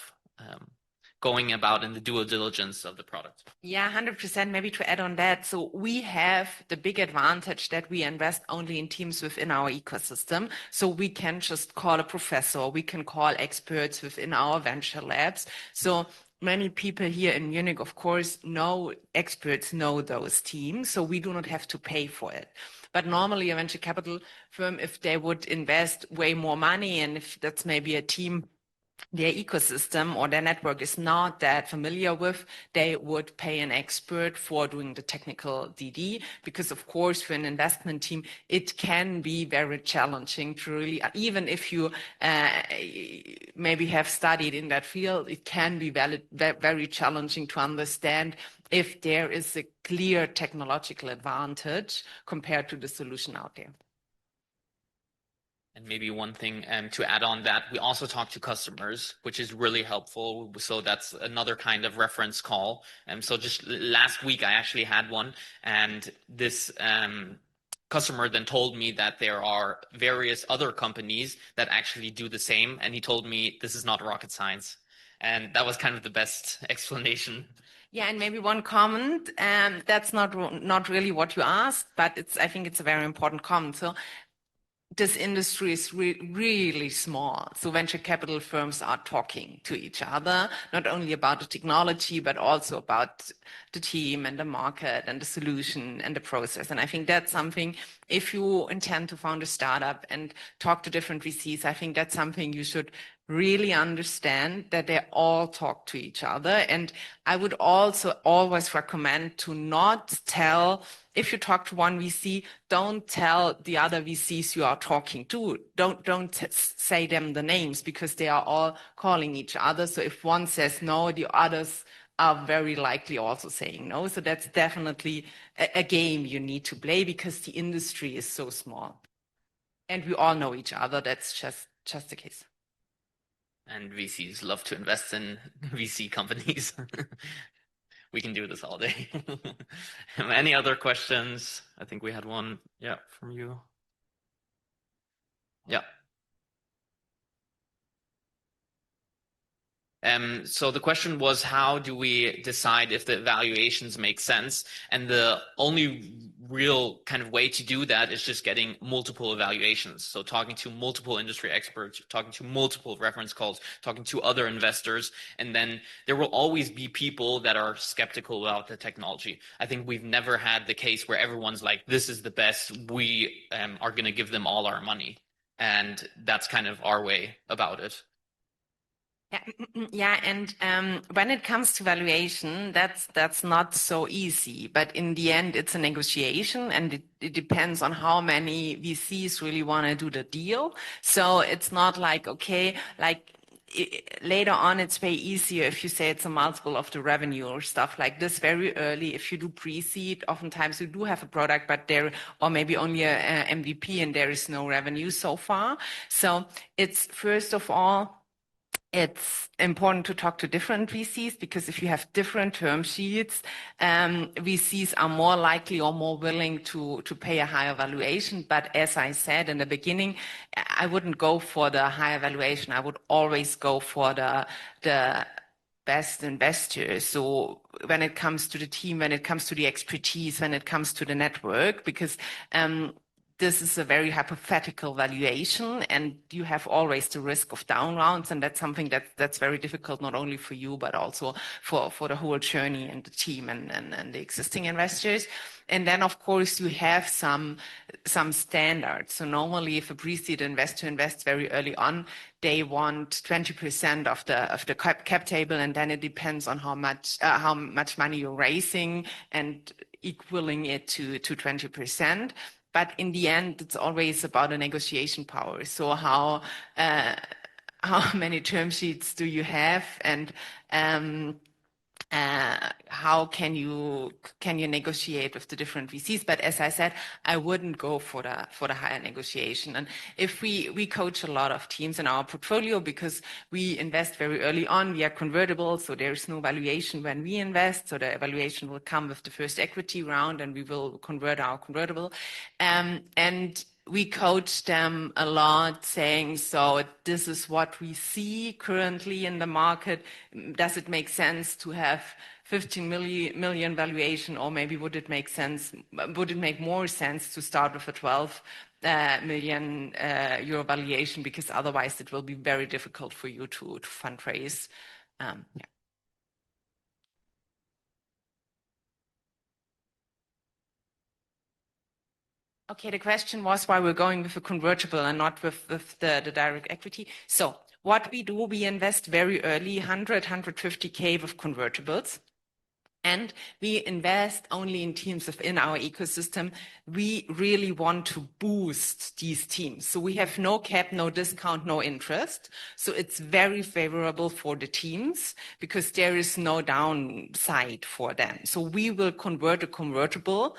going about in the due diligence of the product. Yeah, 100%. Maybe to add on that. So we have the big advantage that we invest only in teams within our ecosystem. So we can just call a professor, we can call experts within our venture labs. So many people here in Munich, of course, know experts, know those teams. So we do not have to pay for it. But normally a venture capital firm, if they would invest way more money, and if that's maybe a team their ecosystem or their network is not that familiar with, they would pay an expert for doing the technical DD, because of course for an investment team it can be very challenging to really, even if you maybe have studied in that field, it can be very challenging to understand if there is a clear technological advantage compared to the solution out there. And maybe one thing to add on that, we also talk to customers, which is really helpful. So that's another kind of reference call. So just last week, I actually had one, and this customer then told me that there are various other companies that actually do the same. And he told me this is not rocket science. And that was kind of the best explanation. Yeah, and maybe one comment, that's not really what you asked, but I think it's a very important comment. So this industry is really small. So venture capital firms are talking to each other, not only about the technology, but also about the team and the market and the solution and the process. And I think that's something, if you intend to found a startup and talk to different VCs, I think that's something you should really understand, that they all talk to each other. And I would also always recommend to not tell, if you talk to one VC, don't tell the other VCs you are talking to. Don't say them the names, because they are all calling each other. So if one says no, the others are very likely also saying no. So that's definitely a game you need to play, because the industry is so small. And we all know each other. That's just the case. And VCs love to invest in VC companies. We can do this all day. Any other questions? I think we had one, yeah, from you. Yeah. So the question was, how do we decide if the evaluations make sense? And the only real kind of way to do that is just getting multiple evaluations. So talking to multiple industry experts, talking to multiple reference calls, talking to other investors, and then there will always be people that are skeptical about the technology. I think we've never had the case where everyone's like, this is the best, we are going to give them all our money. And that's kind of our way about it. Yeah, and when it comes to valuation, that's not so easy. But in the end, it's a negotiation, and it depends on how many VCs really want to do the deal. So it's not like, okay, like later on, it's way easier if you say it's a multiple of the revenue or stuff like this very early. If you do pre-seed, oftentimes you do have a product, but or maybe only a MVP, and there is no revenue so far. So it's, first of all, it's important to talk to different VCs, because if you have different term sheets, VCs are more likely or more willing to pay a higher valuation. But as I said in the beginning, I wouldn't go for the higher valuation. I would always go for the best investors. So when it comes to the team, when it comes to the expertise, when it comes to the network, because this is a very hypothetical valuation, and you have always the risk of down rounds, and that's something that's very difficult, not only for you, but also for the whole journey and the team and the existing investors. And then, of course, you have some standards. So normally, if a pre-seed investor invests very early on, they want 20% of the cap table, and then it depends on how much money you're raising and equaling it to 20%. But in the end, it's always about a negotiation power. So how many term sheets do you have, and how can you negotiate with the different VCs? But as I said, I wouldn't go for the higher negotiation. And if we coach a lot of teams in our portfolio because we invest very early on, we are convertible, so there's no valuation when we invest. So the evaluation will come with the first equity round, and we will convert our convertible. And we coach them a lot saying, so this is what we see currently in the market. Does it make sense to have 15 million valuation, or maybe would it make more sense to start with a 12 million euro valuation, because otherwise it will be very difficult for you to fundraise. Yeah. Okay, the question was why we're going with a convertible and not with the direct equity. So what we do, we invest very early, 150K with convertibles. And we invest only in teams within our ecosystem. We really want to boost these teams. So we have no cap, no discount, no interest. So it's very favorable for the teams because there is no downside for them. So we will convert a convertible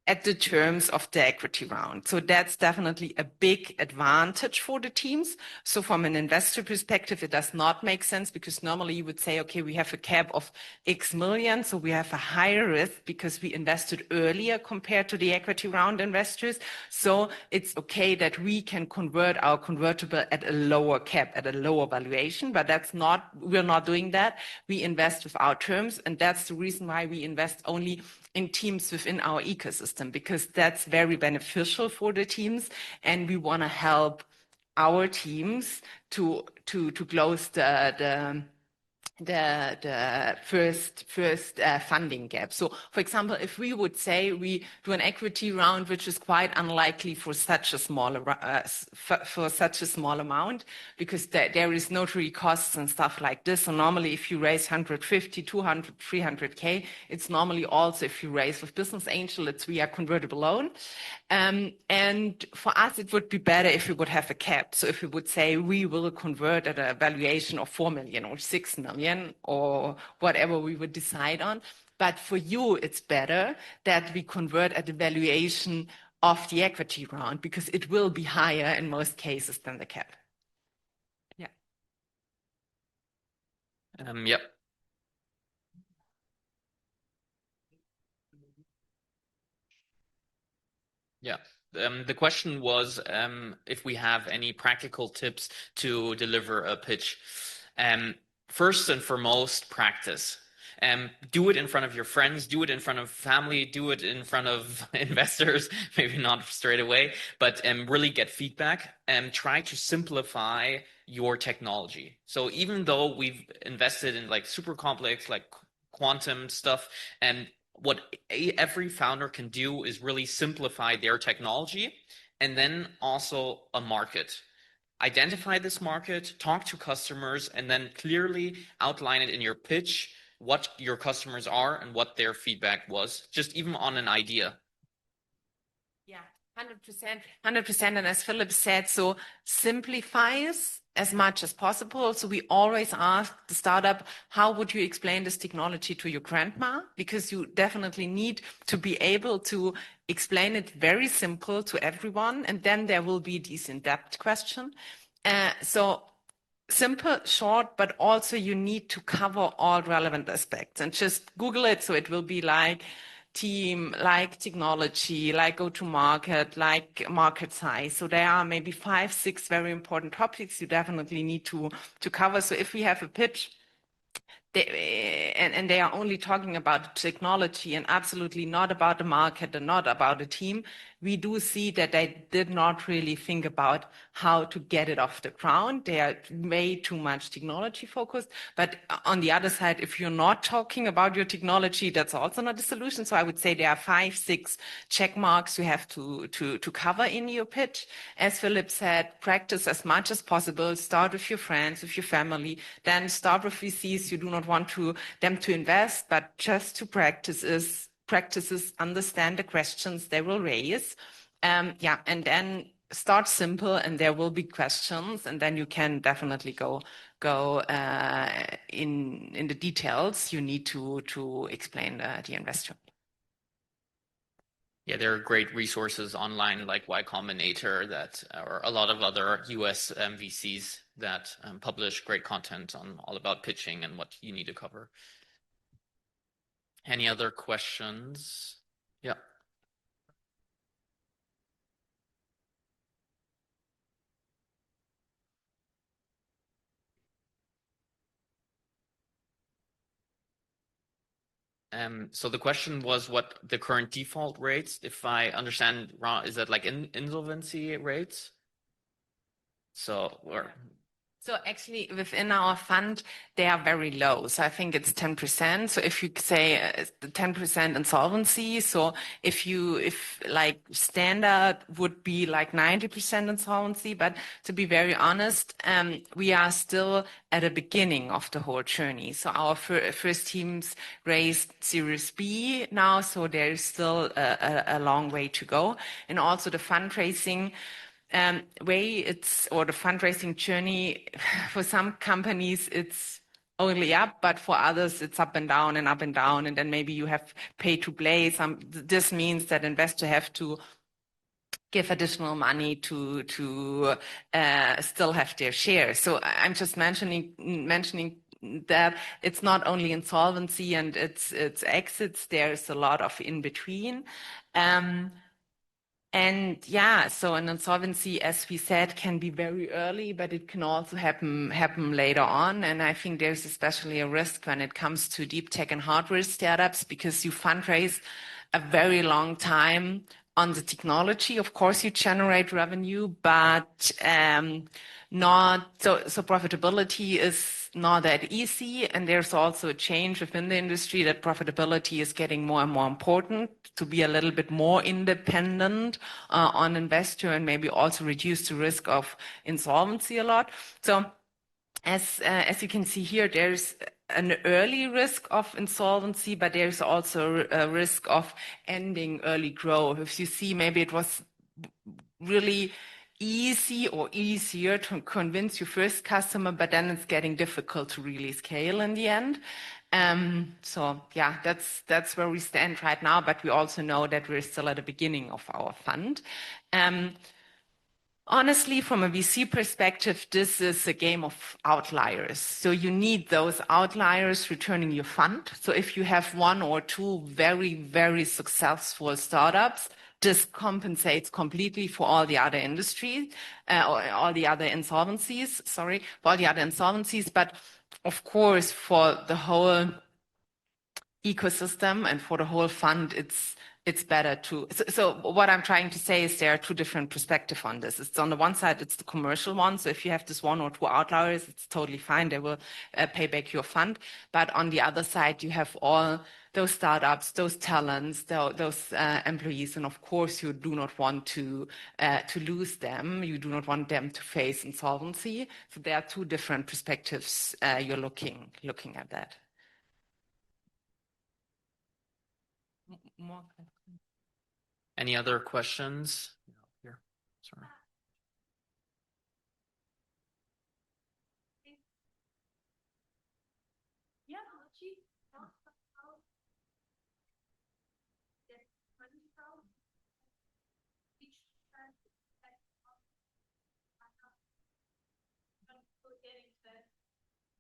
at the terms of the equity round. So that's definitely a big advantage for the teams. So from an investor perspective, it does not make sense because normally you would say, okay, we have a cap of X million. So we have a higher risk because we invested earlier compared to the equity round investors. So it's okay that we can convert our convertible at a lower cap, at a lower valuation, but we're not doing that. We invest with our terms. And that's the reason why we invest only in teams within our ecosystem, because that's very beneficial for the teams, and we want to help our teams to close the first funding gap. So, for example, if we would say we do an equity round, which is quite unlikely for such a small amount, because there is notary costs and stuff like this. So normally, if you raise 150, 200, 300K, it's normally also if you raise with business angel, it's via convertible loan. And for us, it would be better if we would have a cap. So if we would say we will convert at a valuation of 4 million or 6 million or whatever we would decide on. But for you, it's better that we convert at the valuation of the equity round because it will be higher in most cases than the cap. Yeah. Yep. Yeah. The question was if we have any practical tips to deliver a pitch. First and foremost, practice. Do it in front of your friends, do it in front of family, do it in front of investors, maybe not straight away, but really get feedback and try to simplify your technology. So even though we've invested in like super complex, like quantum stuff, and what every founder can do is really simplify their technology, and then also a market. Identify this market, talk to customers, and then clearly outline it in your pitch, what your customers are and what their feedback was, just even on an idea. Yeah, 100%. And as Philip said, so simplifies as much as possible. So we always ask the startup, how would you explain this technology to your grandma? Because you definitely need to be able to explain it very simple to everyone. And then there will be these in-depth questions. So simple, short, but also you need to cover all relevant aspects and just Google it. So it will be like team, like technology, like go-to-market, like market size. So there are maybe 5, 6 very important topics you definitely need to cover. So if we have a pitch, and they are only talking about technology and absolutely not about the market and not about the team, we do see that they did not really think about how to get it off the ground. They are way too much technology focused. But on the other side, if you're not talking about your technology, that's also not a solution. So I would say there are 5, 6 check marks you have to cover in your pitch. As Philip said, practice as much as possible. Start with your friends, with your family, then start with VCs. You do not want them to invest, but just to practice is practices, understand the questions they will raise. Yeah, and then start simple, and there will be questions, and then you can definitely go in the details you need to explain the investor. Yeah, there are great resources online like Y Combinator that, or a lot of other US VCs that publish great content on all about pitching and what you need to cover. Any other questions? Yeah. So the question was what the current default rates, if I understand wrong, is that like insolvency rates? So, or So actually, within our fund, they are very low. So I think it's 10%. So if you say 10% insolvency, so if like standard would be like 90% insolvency, but to be very honest, we are still at the beginning of the whole journey. So our first teams raised Series B now, so there is still a long way to go. And also the fundraising or the fundraising journey for some companies it's only up, but for others it's up and down and up and down, and then maybe you have pay to play. This means that investors have to give additional money to still have their share. So I'm just mentioning that it's not only insolvency and it's exits. There's a lot of in between. And yeah, so an insolvency, as we said, can be very early, but it can also happen later on. And I think there's especially a risk when it comes to deep tech and hardware startups, because you fundraise a very long time on the technology. Of course, you generate revenue, but not so profitability is not that easy. And there's also a change within the industry that profitability is getting more and more important, to be a little bit more independent on investor, and maybe also reduce the risk of insolvency a lot. So as you can see here, there's an early risk of insolvency, but there's also a risk of ending early growth. If you see, maybe it was really easy or easier to convince your first customer, but then it's getting difficult to really scale in the end. So yeah, that's where we stand right now, but we also know that we're still at the beginning of our fund. Honestly, from a VC perspective, this is a game of outliers. So you need those outliers returning your fund. So if you have one or two very, very successful startups, this compensates completely for all the other industries, or all the other insolvencies, for all the other insolvencies. But of course, for the whole ecosystem and for the whole fund, it's better to. So what I'm trying to say is there are two different perspectives on this. It's on the one side, it's the commercial one. So if you have this one or two outliers, it's totally fine. They will pay back your fund. But on the other side, you have all those startups, those talents, those employees, and of course, you do not want to lose them. You do not want them to face insolvency. So there are two different perspectives. You're looking at that. More. any other questions? Here, sorry. Yeah,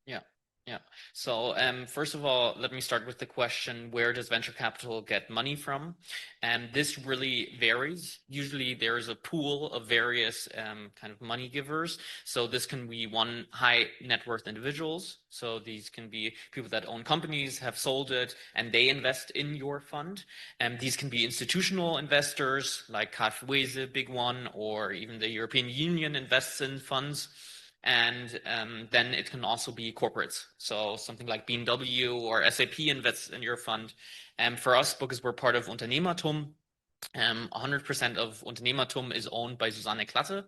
Yeah. Yeah. So first of all, let me start with the question, where does venture capital get money from? And this really varies. Usually there's a pool of various kind of money givers. So this can be one, high net worth individuals. So these can be people that own companies, have sold it, and they invest in your fund. And these can be institutional investors like KfW, big one, or even the European Union invests in funds. And then it can also be corporates. So something like BMW or SAP invests in your fund. For us, because we're part of Unternehmertum, 100% of Unternehmertum is owned by Susanne Klatte,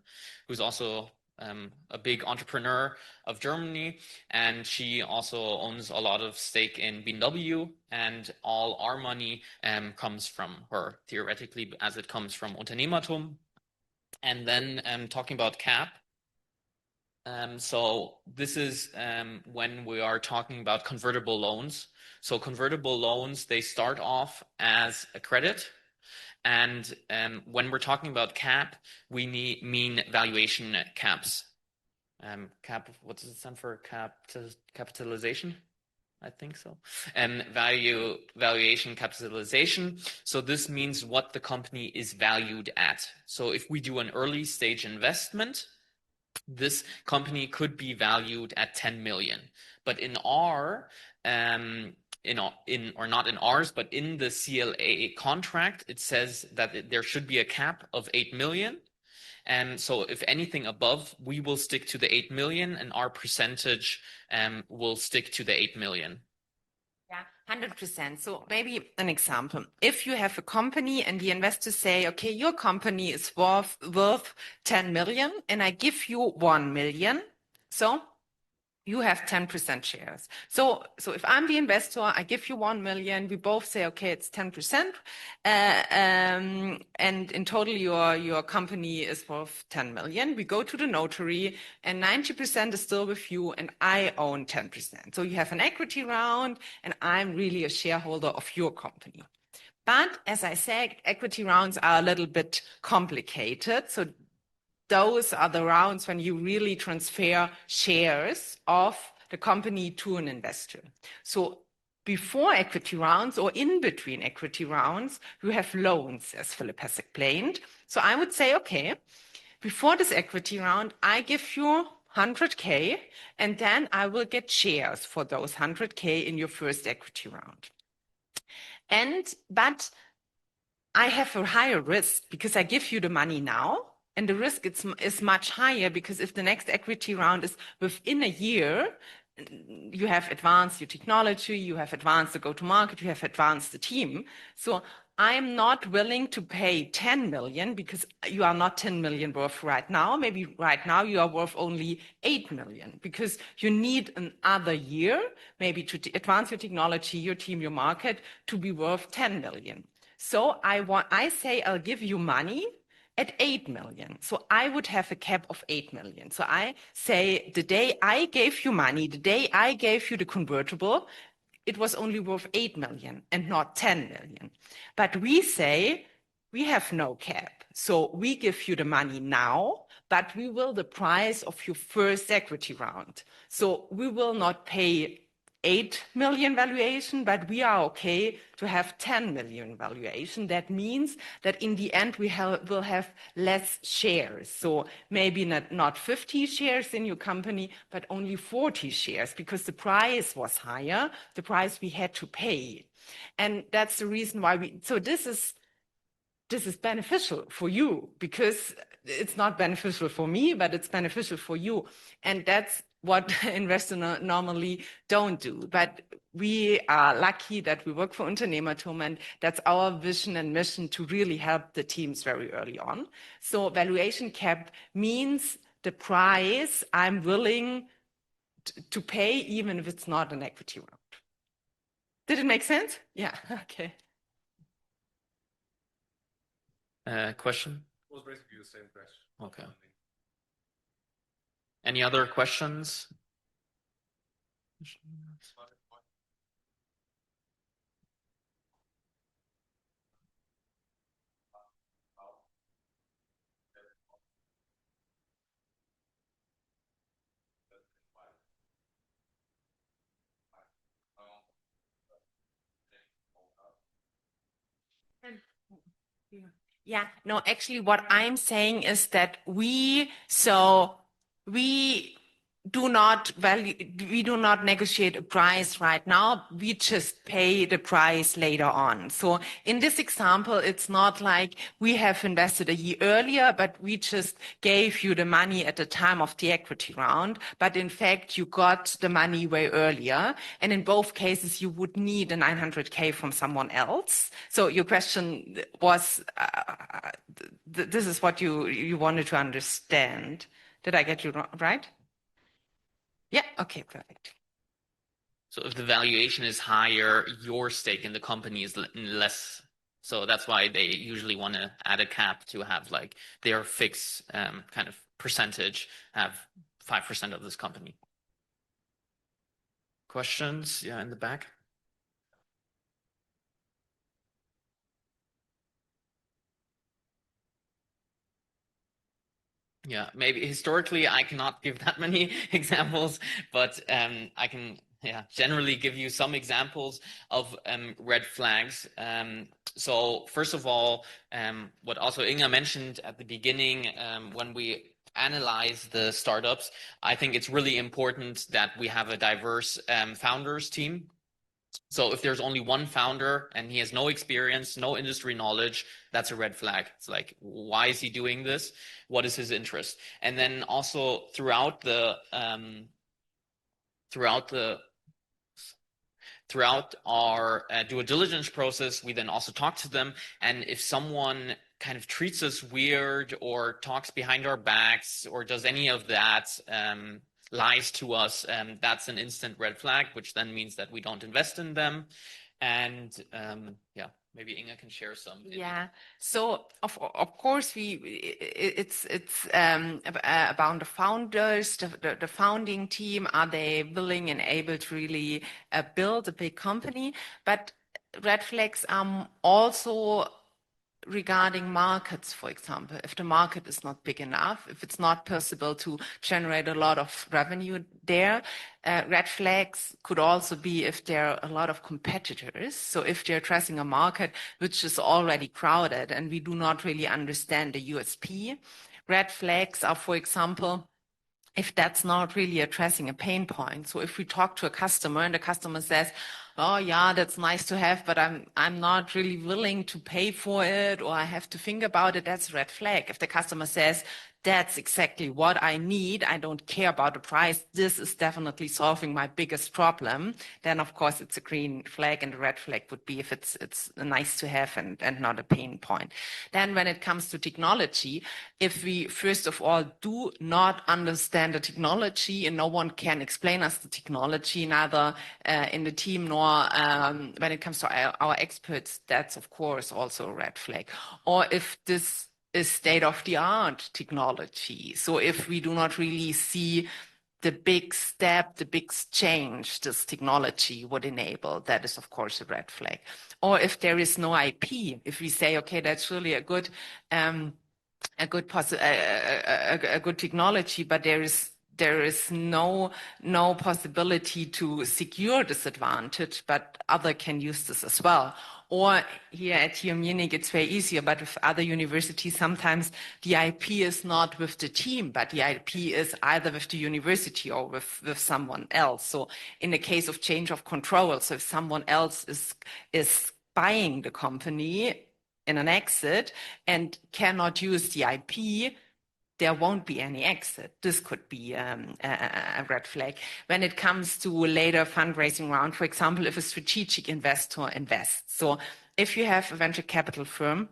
who's also a big entrepreneur of Germany, and she also owns a lot of stake in BMW, and all our money comes from her, theoretically, as it comes from Unternehmertum. And then talking about CAP, so this is when we are talking about convertible loans. So convertible loans, they start off as a credit. And when we're talking about CAP, we mean valuation caps. CAP, what does it stand for? Capitalization? I think so. Valuation capitalization. So this means what the company is valued at. So if we do an early stage investment, this company could be valued at 10 million. But in our or not in ours, but in the CLA contract, it says that there should be a cap of 8 million. And so if anything above, we will stick to the 8 million, and our percentage will stick to the 8 million. Yeah, 100%. So maybe an example. If you have a company and the investors say, okay, your company is worth 10 million and I give you 1 million. So you have 10% shares. So if I'm the investor, I give you 1 million. We both say, okay, it's 10%. And in total, your company is worth 10 million. We go to the notary and 90% is still with you and I own 10%. So you have an equity round and I'm really a shareholder of your company. But as I said, equity rounds are a little bit complicated. So those are the rounds when you really transfer shares of the company to an investor. So before equity rounds or in between equity rounds, you have loans, as Philip has explained. So I would say, okay, before this equity round, I give you 100K, and then I will get shares for those 100K in your first equity round. But I have a higher risk because I give you the money now. And the risk is much higher because if the next equity round is within a year, you have advanced your technology, you have advanced the go-to-market, you have advanced the team. So I'm not willing to pay 10 million because you are not 10 million worth right now. Maybe right now you are worth only 8 million because you need another year, maybe to advance your technology, your team, your market to be worth 10 million. So I say I'll give you money at 8 million. So I would have a cap of 8 million. So I say the day I gave you money, the day I gave you the convertible, it was only worth 8 million and not 10 million. But we say we have no cap. So we give you the money now, but we will the price of your first equity round. So we will not pay 8 million valuation, but we are okay to have 10 million valuation. That means that in the end, we will have less shares. So maybe not 50 shares in your company, but only 40 shares because the price was higher, the price we had to pay. And that's the reason why so this is beneficial for you because it's not beneficial for me, but it's beneficial for you. And that's what investors normally don't do. But we are lucky that we work for Unternehmertum, and that's our vision and mission to really help the teams very early on. So valuation cap means the price I'm willing to pay, even if it's not an equity round. Did it make sense? Yeah, okay. Question? It was basically the same question. Okay. Any other questions? Yeah, no, actually what I'm saying is that we do not negotiate a price right now. We just pay the price later on. So in this example, it's not like we have invested a year earlier, but we just gave you the money at the time of the equity round. But in fact, you got the money way earlier. And in both cases, you would need a 900K from someone else. So your question was, this is what you wanted to understand. Did I get you right? Yeah, okay, perfect. So if the valuation is higher, your stake in the company is less. So that's why they usually want to add a cap to have like their fixed kind of percentage, have 5% of this company. Questions? Yeah, in the back. Yeah, maybe historically I cannot give that many examples, but I can generally give you some examples of red flags. So first of all, what also Inga mentioned at the beginning, when we analyze the startups, I think it's really important that we have a diverse founders team. So if there's only one founder and he has no experience, no industry knowledge, that's a red flag. It's like, why is he doing this? What is his interest? And then also throughout our due diligence process, we then also talk to them. And if someone kind of treats us weird or talks behind our backs or does any of that, lies to us, that's an instant red flag, which then means that we don't invest in them. And maybe Inga can share some. Yeah. So of course it's about the founders, the founding team. Are they willing and able to really build a big company? But red flags are also regarding markets, for example. If the market is not big enough, if it's not possible to generate a lot of revenue there, red flags could also be if there are a lot of competitors. So if they're addressing a market which is already crowded and we do not really understand the USP, red flags are, for example, if that's not really addressing a pain point. So if we talk to a customer and the customer says, oh yeah, that's nice to have, but I'm not really willing to pay for it, or I have to think about it, that's a red flag. If the customer says, that's exactly what I need, I don't care about the price, this is definitely solving my biggest problem, then of course it's a green flag, and a red flag would be if it's nice to have and not a pain point. Then when it comes to technology, if we first of all do not understand the technology and no one can explain us the technology, neither in the team nor when it comes to our experts, that's of course also a red flag. Or if this is state-of-the-art technology. So if we do not really see the big step, the big change this technology would enable, that is of course a red flag. Or if there is no IP, if we say, okay, that's really a good technology, but there is no possibility to secure this advantage, but other can use this as well. Or here at TU Munich, it's very easier, but with other universities, sometimes the IP is not with the team, but the IP is either with the university or with someone else. So in the case of change of control, so if someone else is buying the company in an exit and cannot use the IP, there won't be any exit. This could be a red flag. When it comes to later fundraising round, for example, if a strategic investor invests. So if you have a venture capital firm,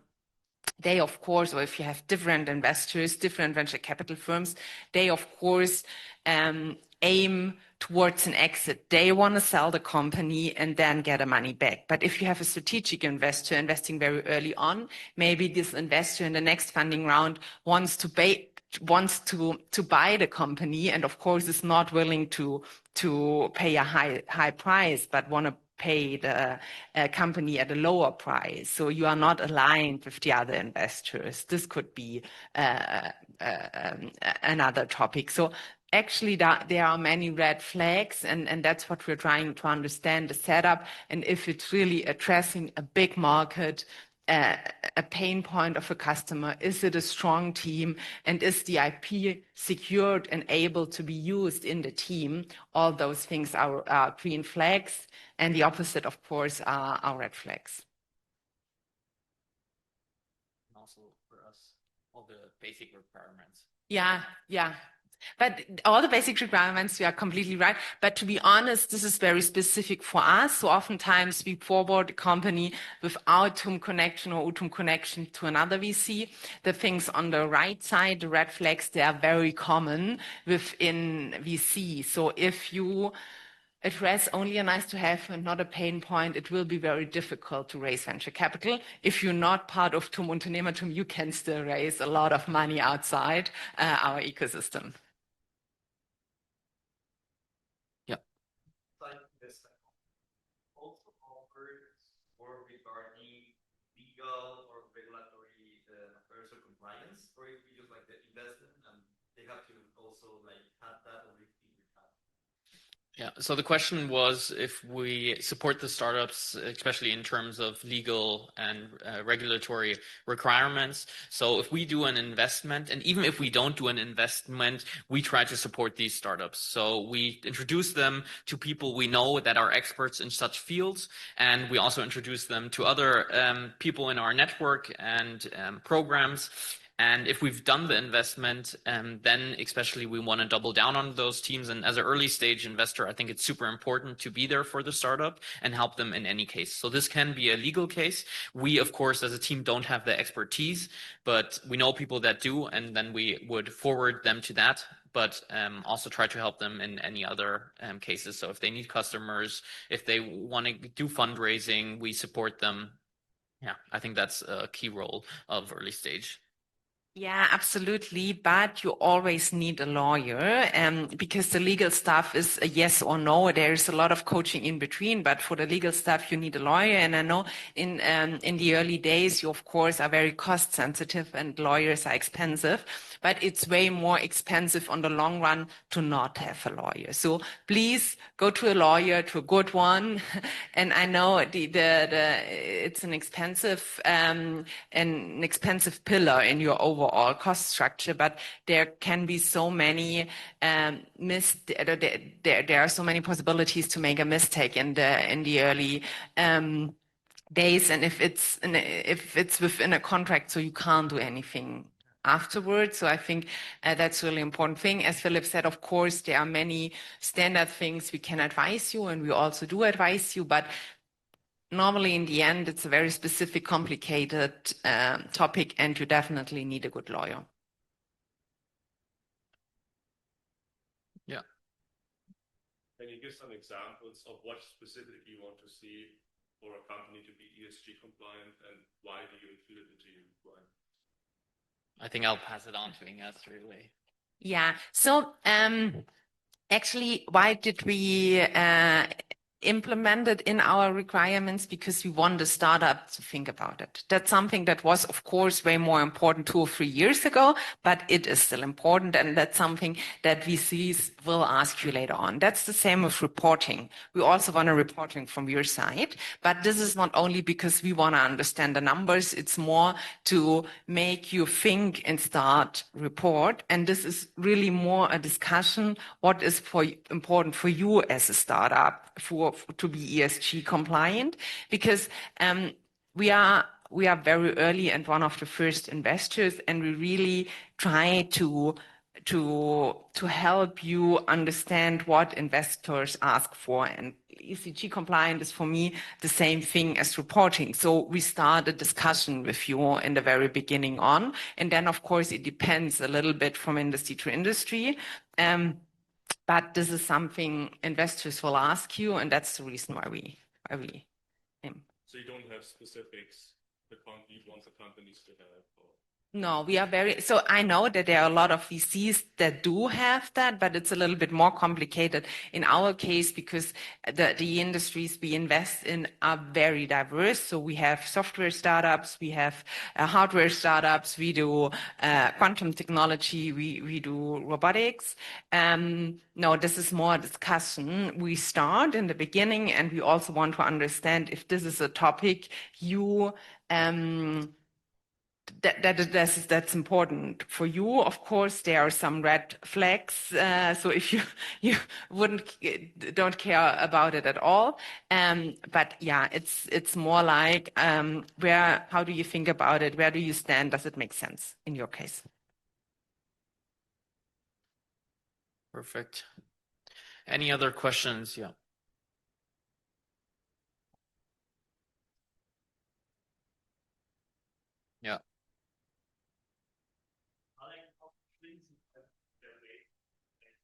they of course, or if you have different investors, different venture capital firms, they of course aim towards an exit. They want to sell the company and then get the money back. But if you have a strategic investor investing very early on, maybe this investor in the next funding round wants to buy the company, and of course is not willing to pay a high price, but want to pay the company at a lower price. So you are not aligned with the other investors. This could be another topic. So actually, there are many red flags, and that's what we're trying to understand, the setup, and if it's really addressing a big market, a pain point of a customer. Is it a strong team, and is the IP secured and able to be used in the team? All those things are green flags, and the opposite, of course, are red flags. Also for us, all the basic requirements. Yeah. But all the basic requirements, you are completely right. But to be honest, this is very specific for us. So oftentimes we forward a company without TUM connection or UTUM connection to another VC. The things on the right side, the red flags, they are very common within VC. So if you address only a nice to have and not a pain point, it will be very difficult to raise venture capital. If you're not part of TUM Unternehmertum, you can still raise a lot of money outside our ecosystem. Like this also offers more regarding legal or regulatory affairs or compliance, or if we use like the investment and they have to also like have that or if we have. Yeah, so the question was if we support the startups, especially in terms of legal and regulatory requirements. So if we do an investment, and even if we don't do an investment, we try to support these startups. So we introduce them to people we know that are experts in such fields, and we also introduce them to other people in our network and programs. And if we've done the investment, then especially we want to double down on those teams. And as an early stage investor, I think it's super important to be there for the startup and help them in any case. So this can be a legal case. We, of course, as a team don't have the expertise, but we know people that do, and then we would forward them to that. But also try to help them in any other cases. So if they need customers, if they want to do fundraising, we support them. Yeah, I think that's a key role of early stage. Yeah, absolutely. But you always need a lawyer, because the legal stuff is a yes or no. There's a lot of coaching in between, but for the legal stuff, you need a lawyer. And I know in the early days, you of course are very cost sensitive and lawyers are expensive, but it's way more expensive on the long run to not have a lawyer. So please go to a lawyer, to a good one. And I know it's an expensive pillar in your overall cost structure, but there can be so many there are so many possibilities to make a mistake in the early days, and if it's within a contract, so you can't do anything afterwards. So I think that's a really important thing. As Philip said, of course, there are many standard things we can advise you, and we also do advise you, but normally in the end, it's a very specific, complicated topic, and you definitely need a good lawyer. Yeah. Can you give some examples of what specifically you want to see for a company to be ESG compliant, and why do you include it into your requirement? I think I'll pass it on to Inga, really. Yeah. So actually, why did we implemented in our requirements? Because we want the startup to think about it. That's something that was, of course, way more important 2 or 3 years ago, but it is still important. And that's something that VCs will ask you later on. That's the same with reporting. We also want a reporting from your side, but this is not only because we want to understand the numbers. It's more to make you think and start report. And this is really more a discussion. What is important for you as a startup to be ESG compliant, because we are very early and one of the first investors, and we really try to help you understand what investors ask for. And ESG compliant is for me the same thing as reporting. So we start a discussion with you in the very beginning on, and then of course it depends a little bit from industry to industry. But this is something investors will ask you, and that's the reason why we. So you don't have specifics you want the companies to have? Or... No, we are so I know that there are a lot of VCs that do have that, but it's a little bit more complicated in our case because the industries we invest in are very diverse. So we have software startups, we have hardware startups, we do quantum technology, we do robotics. No, this is more a discussion. We start in the beginning, and we also want to understand if this is a topic you that's important for you. Of course, there are some red flags. So if you don't care about it at all. But yeah, it's more like how do you think about it? Where do you stand? Does it make sense in your case? Perfect. Any other questions? Yeah. Yeah.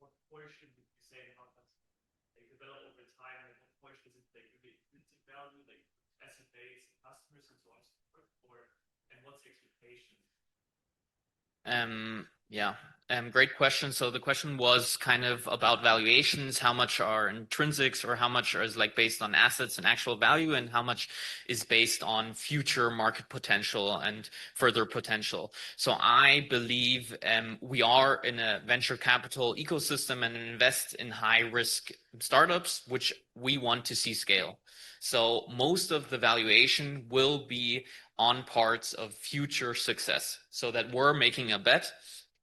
What portion would you say how does they develop over time, and what portion is it like intrinsic value, like asset base, customers, and so on and so forth, and what's the expectation? Yeah. Great question. So the question was kind of about valuations, how much are intrinsics or how much is like based on assets and actual value, and how much is based on future market potential and further potential. So I believe we are in a venture capital ecosystem and invest in high risk startups, which we want to see scale. So most of the valuation will be on parts of future success, so that we're making a bet.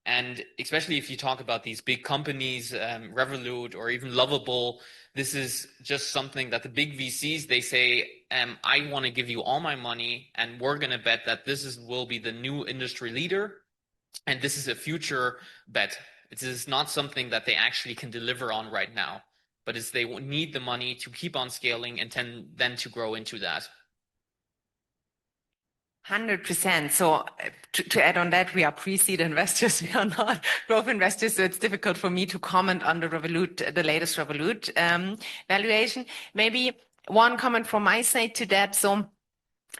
And especially if you talk about these big companies, Revolut or even Lovable, this is just something that the big VCs, they say, I want to give you all my money, and we're going to bet that will be the new industry leader. And this is a future bet. It is not something that they actually can deliver on right now, but they need the money to keep on scaling and then to grow into that. 100%. So to add on that, we are pre-seed investors. We are not growth investors. So it's difficult for me to comment on the latest Revolut valuation. Maybe one comment from my side to that. So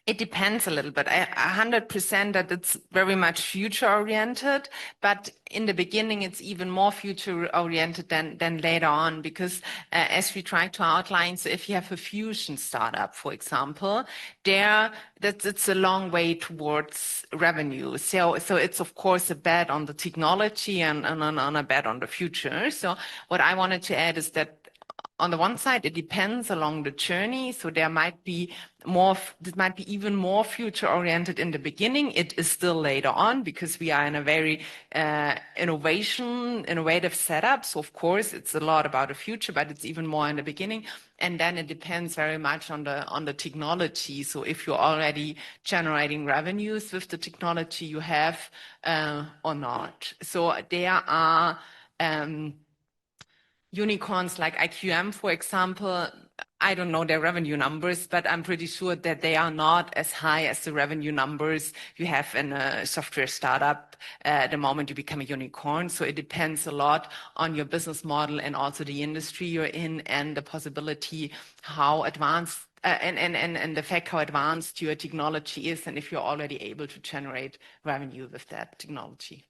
it depends a little bit. 100% that it's very much future oriented, but in the beginning, it's even more future oriented than later on, because as we try to outline, so if you have a fusion startup, for example, it's a long way towards revenue. So it's of course a bet on the technology and on a bet on the future. So what I wanted to add is that on the one side, it depends along the journey. So there might be even more future oriented in the beginning. It is still later on because we are in a very innovative setup. So of course, it's a lot about the future, but it's even more in the beginning. And then it depends very much on the technology. So if you're already generating revenues with the technology you have or not. So there are unicorns like IQM, for example. I don't know their revenue numbers, but I'm pretty sure that they are not as high as the revenue numbers you have in a software startup the moment you become a unicorn. So it depends a lot on your business model and also the industry you're in and the possibility how advanced and the fact how advanced your technology is, and if you're already able to generate revenue with that technology.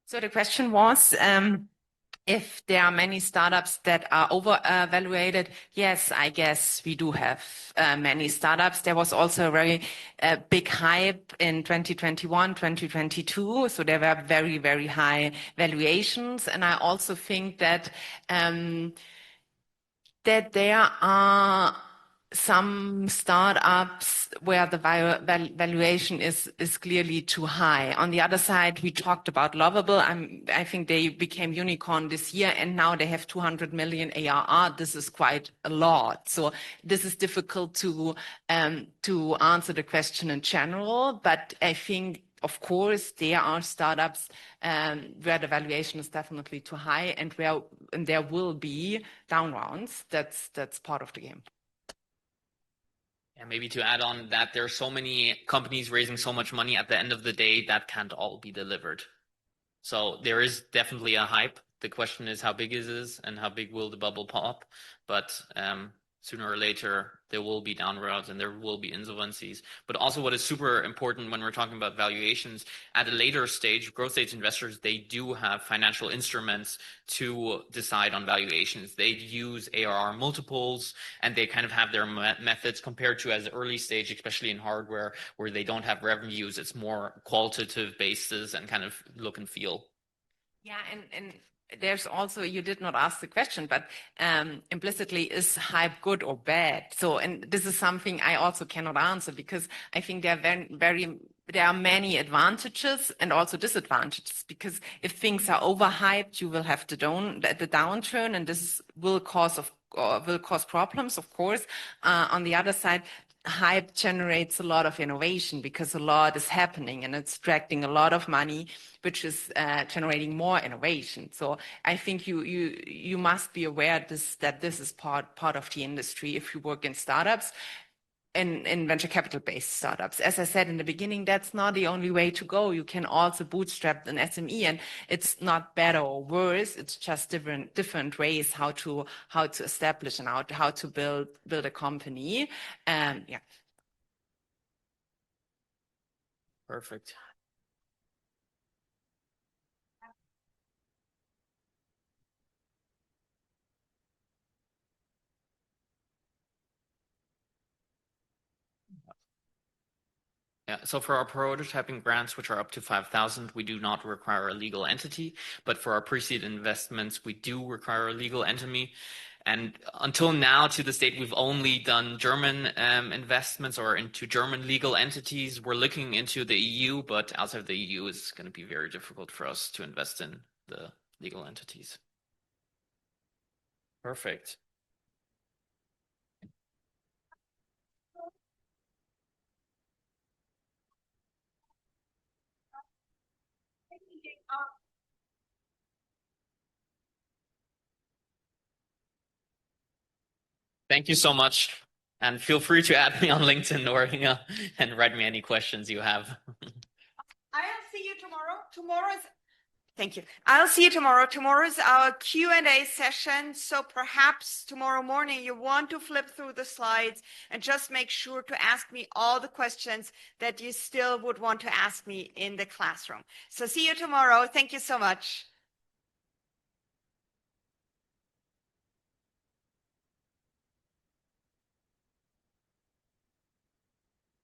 So the question was, if there are many startups that are overvaluated. Yes, I guess we do have many startups. There was also a very big hype in 2021, 2022. So there were very, very high valuations. And I also think that there are some startups where the valuation is clearly too high. On the other side, we talked about Lovable. I think they became unicorn this year, and now they have 200 million ARR. This is quite a lot. So this is difficult to answer the question in general. But I think, of course, there are startups where the valuation is definitely too high, and there will be down rounds. That's part of the game. And maybe to add on that, there are so many companies raising so much money at the end of the day that can't all be delivered. So there is definitely a hype. The question is how big is it and how big will the bubble pop? But sooner or later, there will be down rounds and there will be insolvencies. But also what is super important when we're talking about valuations, at a later stage, growth stage investors, they do have financial instruments to decide on valuations. They use ARR multiples, and they kind of have their methods compared to as early stage, especially in hardware, where they don't have revenues. It's more qualitative basis and kind of look and feel. Yeah, and there's also, you did not ask the question, but implicitly, is hype good or bad? So, and this is something I also cannot answer, because I think there there are many advantages and also disadvantages, because if things are overhyped, you will have the downturn, and this will cause problems, of course. On the other side, hype generates a lot of innovation because a lot is happening and it's attracting a lot of money, which is generating more innovation. So I think you must be aware that this is part of the industry if you work in startups. In venture capital based startups. As I said in the beginning, that's not the only way to go. You can also bootstrap an SME, and it's not better or worse. It's just different ways how to establish and how to build a company. Yeah. Perfect. Yeah, so for our prototyping grants, which are up to 5,000, we do not require a legal entity, but for our pre-seed investments, we do require a legal entity. And until now, to this date, we've only done German investments or into German legal entities. We're looking into the EU, but outside of the EU, it's going to be very difficult for us to invest in the legal entities. Perfect. Thank you so much. And feel free to add me on LinkedIn or Inga and write me any questions you have. I'll see you tomorrow. Thank you. I'll see you tomorrow. Tomorrow is our Q&A session. So perhaps tomorrow morning you want to flip through the slides and just make sure to ask me all the questions that you still would want to ask me in the classroom. So see you tomorrow. Thank you so much.